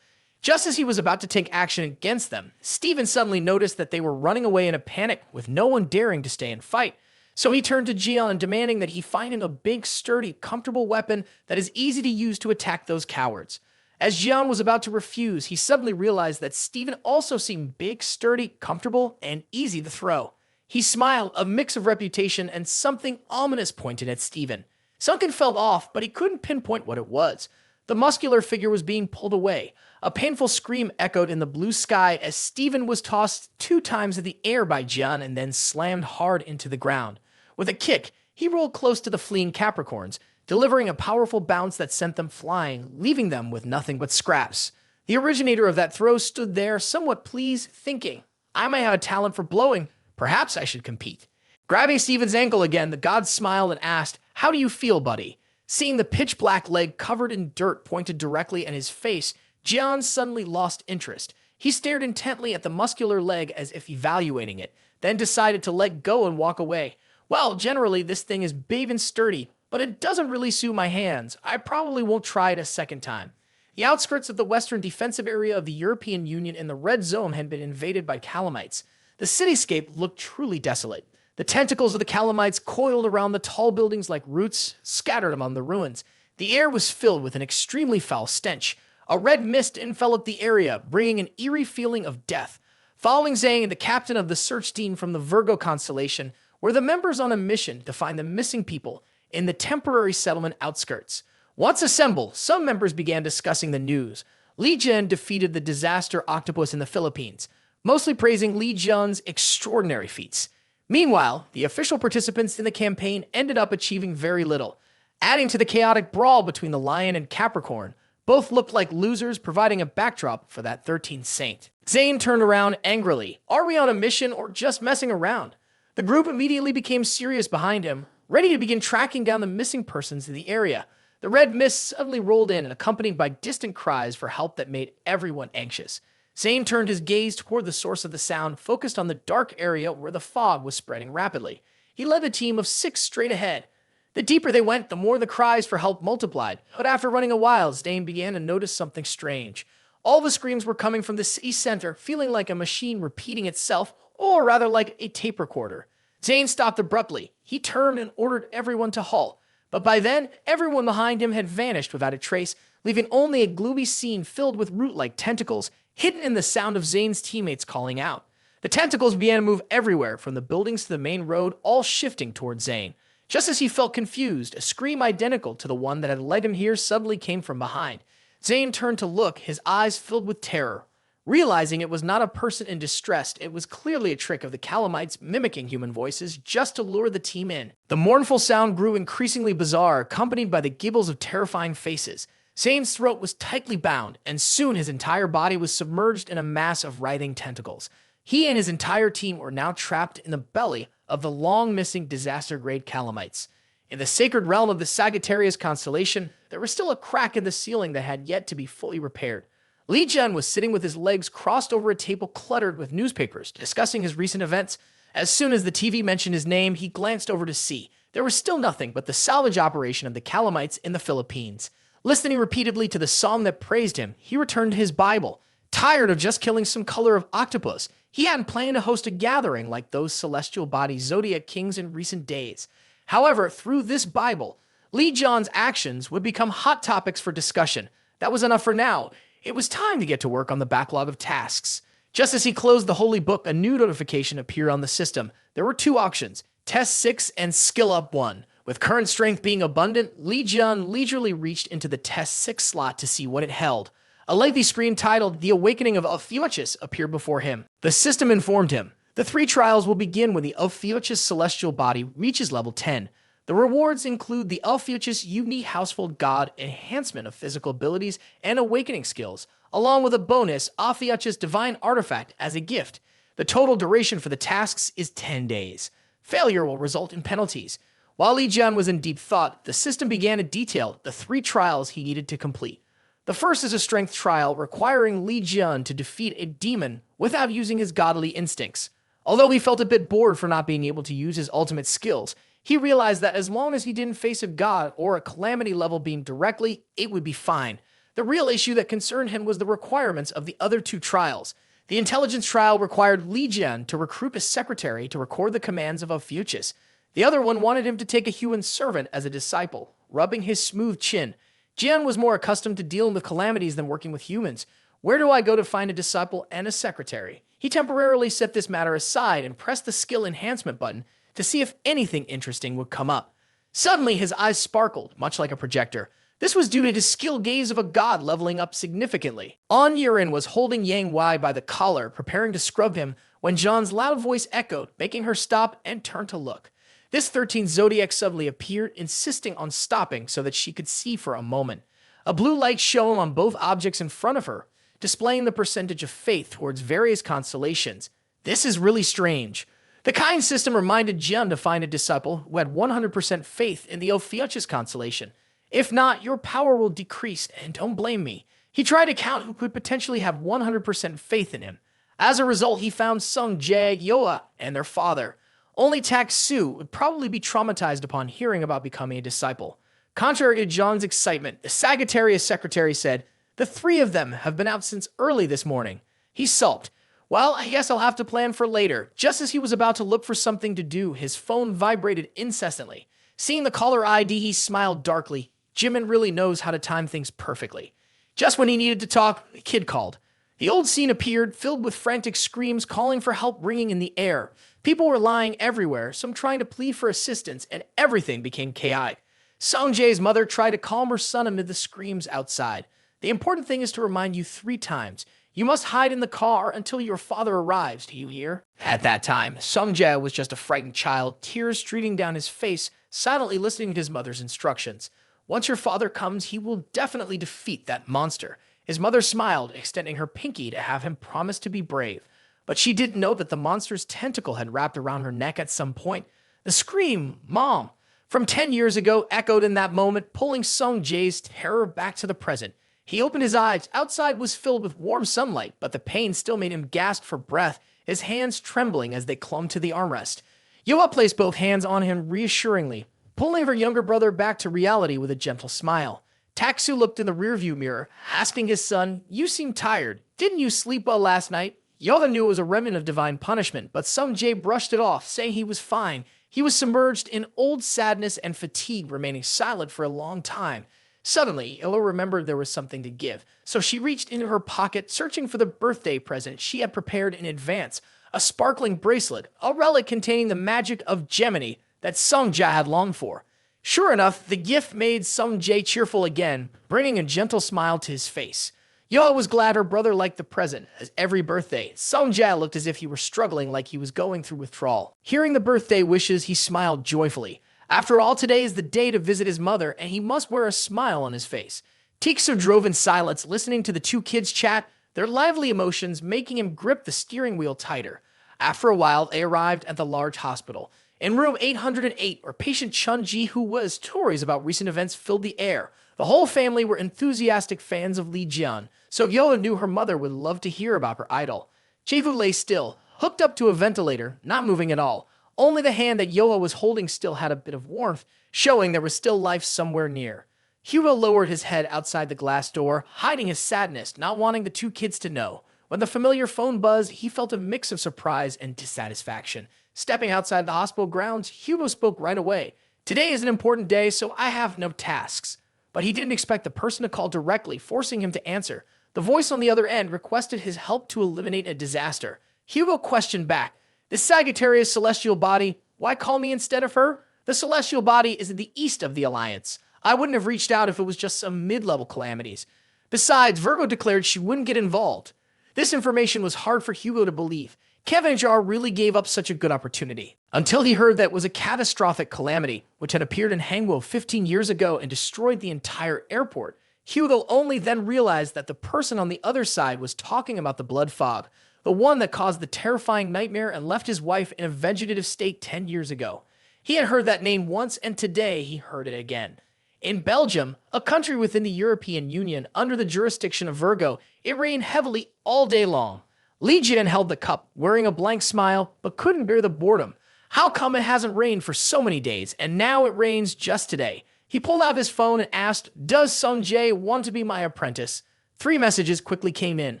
Just as he was about to take action against them, Steven suddenly noticed that they were running away in a panic with no one daring to stay and fight. So he turned to Jian, demanding that he find him a big, sturdy, comfortable weapon that is easy to use to attack those cowards. As Jian was about to refuse, he suddenly realized that Steven also seemed big, sturdy, comfortable, and easy to throw. He smiled, a mix of reputation and something ominous pointed at Steven. Something felt off, but he couldn't pinpoint what it was. The muscular figure was being pulled away. A painful scream echoed in the blue sky as Steven was tossed 2 times in the air by Jian and then slammed hard into the ground. With a kick, he rolled close to the fleeing Capricorns, delivering a powerful bounce that sent them flying, leaving them with nothing but scraps. The originator of that throw stood there, somewhat pleased, thinking, "I may have a talent for blowing. Perhaps I should compete." Grabbing Steven's ankle again, the god smiled and asked, "How do you feel, buddy?" Seeing the pitch-black leg covered in dirt pointed directly at his face, Jian suddenly lost interest. He stared intently at the muscular leg as if evaluating it, then decided to let go and walk away. "Well, generally this thing is big and sturdy, but it doesn't really suit my hands. I probably won't try it a second time." The outskirts of the western defensive area of the European Union in the Red Zone had been invaded by calamites. The cityscape looked truly desolate. The tentacles of the calamites coiled around the tall buildings like roots, scattered among the ruins. The air was filled with an extremely foul stench. A red mist enveloped the area, bringing an eerie feeling of death. Following Zane, the captain of the search team from the Virgo constellation, were the members on a mission to find the missing people in the temporary settlement outskirts. Once assembled, some members began discussing the news. Li Jian defeated the disaster octopus in the Philippines, mostly praising Li Jian's extraordinary feats. Meanwhile, the official participants in the campaign ended up achieving very little. Adding to the chaotic brawl between the Lion and Capricorn, both looked like losers, providing a backdrop for that 13th saint. Zane turned around angrily. "Are we on a mission or just messing around?" The group immediately became serious behind him, ready to begin tracking down the missing persons in the area. The red mist suddenly rolled in, accompanied by distant cries for help that made everyone anxious. Zane turned his gaze toward the source of the sound, focused on the dark area where the fog was spreading rapidly. He led the team of 6 straight ahead. The deeper they went, the more the cries for help multiplied. But after running a while, Zane began to notice something strange. All the screams were coming from the city center, feeling like a machine repeating itself, or rather like a tape recorder. Zane stopped abruptly. He turned and ordered everyone to halt. But by then, everyone behind him had vanished without a trace, leaving only a gloomy scene filled with root-like tentacles, hidden in the sound of Zane's teammates calling out. The tentacles began to move everywhere, from the buildings to the main road, all shifting towards Zane. Just as he felt confused, a scream identical to the one that had led him here suddenly came from behind. Zane turned to look, his eyes filled with terror. Realizing it was not a person in distress, it was clearly a trick of the calamites mimicking human voices just to lure the team in. The mournful sound grew increasingly bizarre, accompanied by the gibbles of terrifying faces. Zane's throat was tightly bound, and soon his entire body was submerged in a mass of writhing tentacles. He and his entire team were now trapped in the belly of the long-missing disaster-grade calamites. In the sacred realm of the Sagittarius constellation, there was still a crack in the ceiling that had yet to be fully repaired. Li Jian was sitting with his legs crossed over a table cluttered with newspapers, discussing his recent events. As soon as the TV mentioned his name, he glanced over to see. There was still nothing but the salvage operation of the calamites in the Philippines. Listening repeatedly to the psalm that praised him, he returned to his Bible. Tired of just killing some color of octopus, he hadn't planned to host a gathering like those celestial body zodiac kings in recent days. However, through this Bible, Li Jian's actions would become hot topics for discussion. That was enough for now. It was time to get to work on the backlog of tasks. Just as he closed the holy book, a new notification appeared on the system. There were 2 auctions, Test 6 and Skill Up 1. With current strength being abundant, Li Jian leisurely reached into the Test 6 slot to see what it held. A lengthy screen titled The Awakening of Ophiuchus appeared before him. The system informed him, The 3 trials will begin when the Ophiuchus celestial body reaches level 10. The rewards include the Ophiuchus unique household god enhancement of physical abilities and awakening skills, along with a bonus Ophiuchus divine artifact as a gift. The total duration for the tasks is 10 days. Failure will result in penalties. While Li Jian was in deep thought, the system began to detail the 3 trials he needed to complete. The first is a strength trial requiring Li Jian to defeat a demon without using his godly instincts. Although he felt a bit bored for not being able to use his ultimate skills, he realized that as long as he didn't face a god or a calamity level beam directly, it would be fine. The real issue that concerned him was the requirements of the other 2 trials. The intelligence trial required Li Jian to recruit a secretary to record the commands of Ophiuchus. The other one wanted him to take a human servant as a disciple, rubbing his smooth chin. Jian was more accustomed to dealing with calamities than working with humans. Where do I go to find a disciple and a secretary? He temporarily set this matter aside and pressed the skill enhancement button to see if anything interesting would come up. Suddenly, his eyes sparkled, much like a projector. This was due to the skill gaze of a god leveling up significantly. On Yurin was holding Yang Wei by the collar, preparing to scrub him, when Zhang's loud voice echoed, making her stop and turn to look. This 13th zodiac suddenly appeared, insisting on stopping so that she could see for a moment. A blue light shone on both objects in front of her, displaying the percentage of faith towards various constellations. This is really strange. The kind system reminded Jian to find a disciple who had 100% faith in the Ophiuchus constellation. If not, your power will decrease, and don't blame me. He tried to count who could potentially have 100% faith in him. As a result, he found Sung Jae, Yoa, and their father. Only Tak Su would probably be traumatized upon hearing about becoming a disciple. Contrary to John's excitement, the Sagittarius secretary said, "The 3 of them have been out since early this morning." He sulked. "Well, I guess I'll have to plan for later." Just as he was about to look for something to do, his phone vibrated incessantly. Seeing the caller ID, he smiled darkly. Jimin really knows how to time things perfectly. Just when he needed to talk, the kid called. The old scene appeared, filled with frantic screams calling for help ringing in the air. People were lying everywhere, some trying to plead for assistance, and everything became chaotic. Sung Jae's mother tried to calm her son amid the screams outside. "The important thing is to remind you 3 times. You must hide in the car until your father arrives, do you hear?" At that time, Sung Jae was just a frightened child, tears streaming down his face, silently listening to his mother's instructions. "Once your father comes, he will definitely defeat that monster." His mother smiled, extending her pinky to have him promise to be brave. But she didn't know that the monster's tentacle had wrapped around her neck at some point. The scream, "Mom!" from 10 years ago echoed in that moment, pulling Sung Jae's terror back to the present. He opened his eyes. Outside was filled with warm sunlight, but the pain still made him gasp for breath, his hands trembling as they clung to the armrest. Yoa placed both hands on him reassuringly, pulling her younger brother back to reality with a gentle smile. Taksu looked in the rearview mirror, asking his son, "You seem tired. Didn't you sleep well last night?" Yoda knew it was a remnant of divine punishment, but Sung Jae brushed it off, saying he was fine. He was submerged in old sadness and fatigue, remaining silent for a long time. Suddenly, Illa remembered there was something to give, so she reached into her pocket, searching for the birthday present she had prepared in advance, a sparkling bracelet, a relic containing the magic of Gemini that Sung Jae had longed for. Sure enough, the gift made Sung Jae cheerful again, bringing a gentle smile to his face. Yoa was glad her brother liked the present, as every birthday, Sung Jae looked as if he were struggling like he was going through withdrawal. Hearing the birthday wishes, he smiled joyfully. After all, today is the day to visit his mother, and he must wear a smile on his face. Tixu drove in silence, listening to the 2 kids chat, their lively emotions making him grip the steering wheel tighter. After a while, they arrived at the large hospital. In room 808, where patient Chun-Ji, who was stories about recent events, filled the air. The whole family were enthusiastic fans of Li Jian, so Yoa knew her mother would love to hear about her idol. Jevu lay still, hooked up to a ventilator, not moving at all. Only the hand that Yoa was holding still had a bit of warmth, showing there was still life somewhere near. Hugo lowered his head outside the glass door, hiding his sadness, not wanting the 2 kids to know. When the familiar phone buzzed, he felt a mix of surprise and dissatisfaction. Stepping outside the hospital grounds, Hugo spoke right away. "Today is an important day, so I have no tasks." But he didn't expect the person to call directly, forcing him to answer. The voice on the other end requested his help to eliminate a disaster. Hugo questioned back, "The Sagittarius celestial body, why call me instead of her? The celestial body is in the east of the Alliance. I wouldn't have reached out if it was just some mid-level calamities. Besides, Virgo declared she wouldn't get involved." This information was hard for Hugo to believe. Kevin Jar really gave up such a good opportunity, until he heard that it was a catastrophic calamity which had appeared in Hangwo 15 years ago and destroyed the entire airport. Hugo only then realized that the person on the other side was talking about the blood fog, the one that caused the terrifying nightmare and left his wife in a vegetative state 10 years ago. He had heard that name once, and today he heard it again. In Belgium, a country within the European Union under the jurisdiction of Virgo, it rained heavily all day long. Li Jian held the cup, wearing a blank smile, but couldn't bear the boredom. How come it hasn't rained for so many days, and now it rains just today? He pulled out his phone and asked, "Does Sung Jae want to be my apprentice?" 3 messages quickly came in,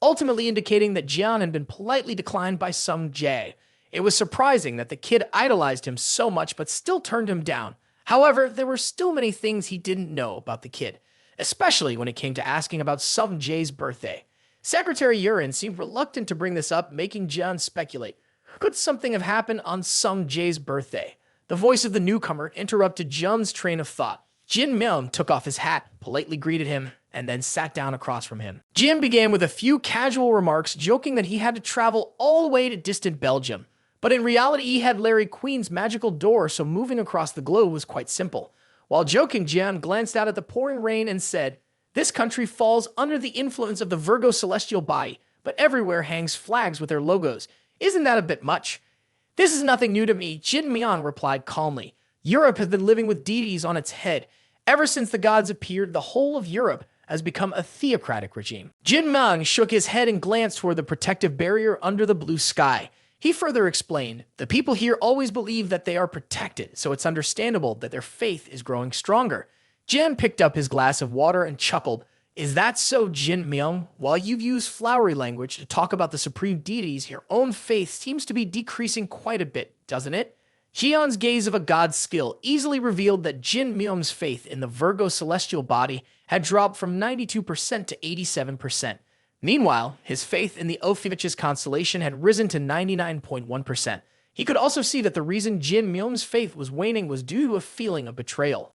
ultimately indicating that Jian had been politely declined by Sung Jae. It was surprising that the kid idolized him so much but still turned him down. However, there were still many things he didn't know about the kid, especially when it came to asking about Sung Jae's birthday. Secretary Yurin seemed reluctant to bring this up, making Jian speculate. Could something have happened on Sung Jae's birthday? The voice of the newcomer interrupted Jian's train of thought. Jin Myung took off his hat, politely greeted him, and then sat down across from him. Jin began with a few casual remarks, joking that he had to travel all the way to distant Belgium. But in reality, he had Larry Queen's magical door, so moving across the globe was quite simple. While joking, Jian glanced out at the pouring rain and said, "This country falls under the influence of the Virgo celestial body, but everywhere hangs flags with their logos. Isn't that a bit much?" "This is nothing new to me," Jin Myung replied calmly. "Europe has been living with deities on its head. Ever since the gods appeared, the whole of Europe has become a theocratic regime." Jin Myung shook his head and glanced toward the protective barrier under the blue sky. He further explained, "The people here always believe that they are protected, so it's understandable that their faith is growing stronger." Jin picked up his glass of water and chuckled. "Is that so, Jin Myung? While you've used flowery language to talk about the supreme deities, your own faith seems to be decreasing quite a bit, doesn't it?" Jian's gaze of a god's skill easily revealed that Jin Myung's faith in the Virgo celestial body had dropped from 92% to 87%. Meanwhile, his faith in the Ophiuchus constellation had risen to 99.1%. He could also see that the reason Jin Myung's faith was waning was due to a feeling of betrayal.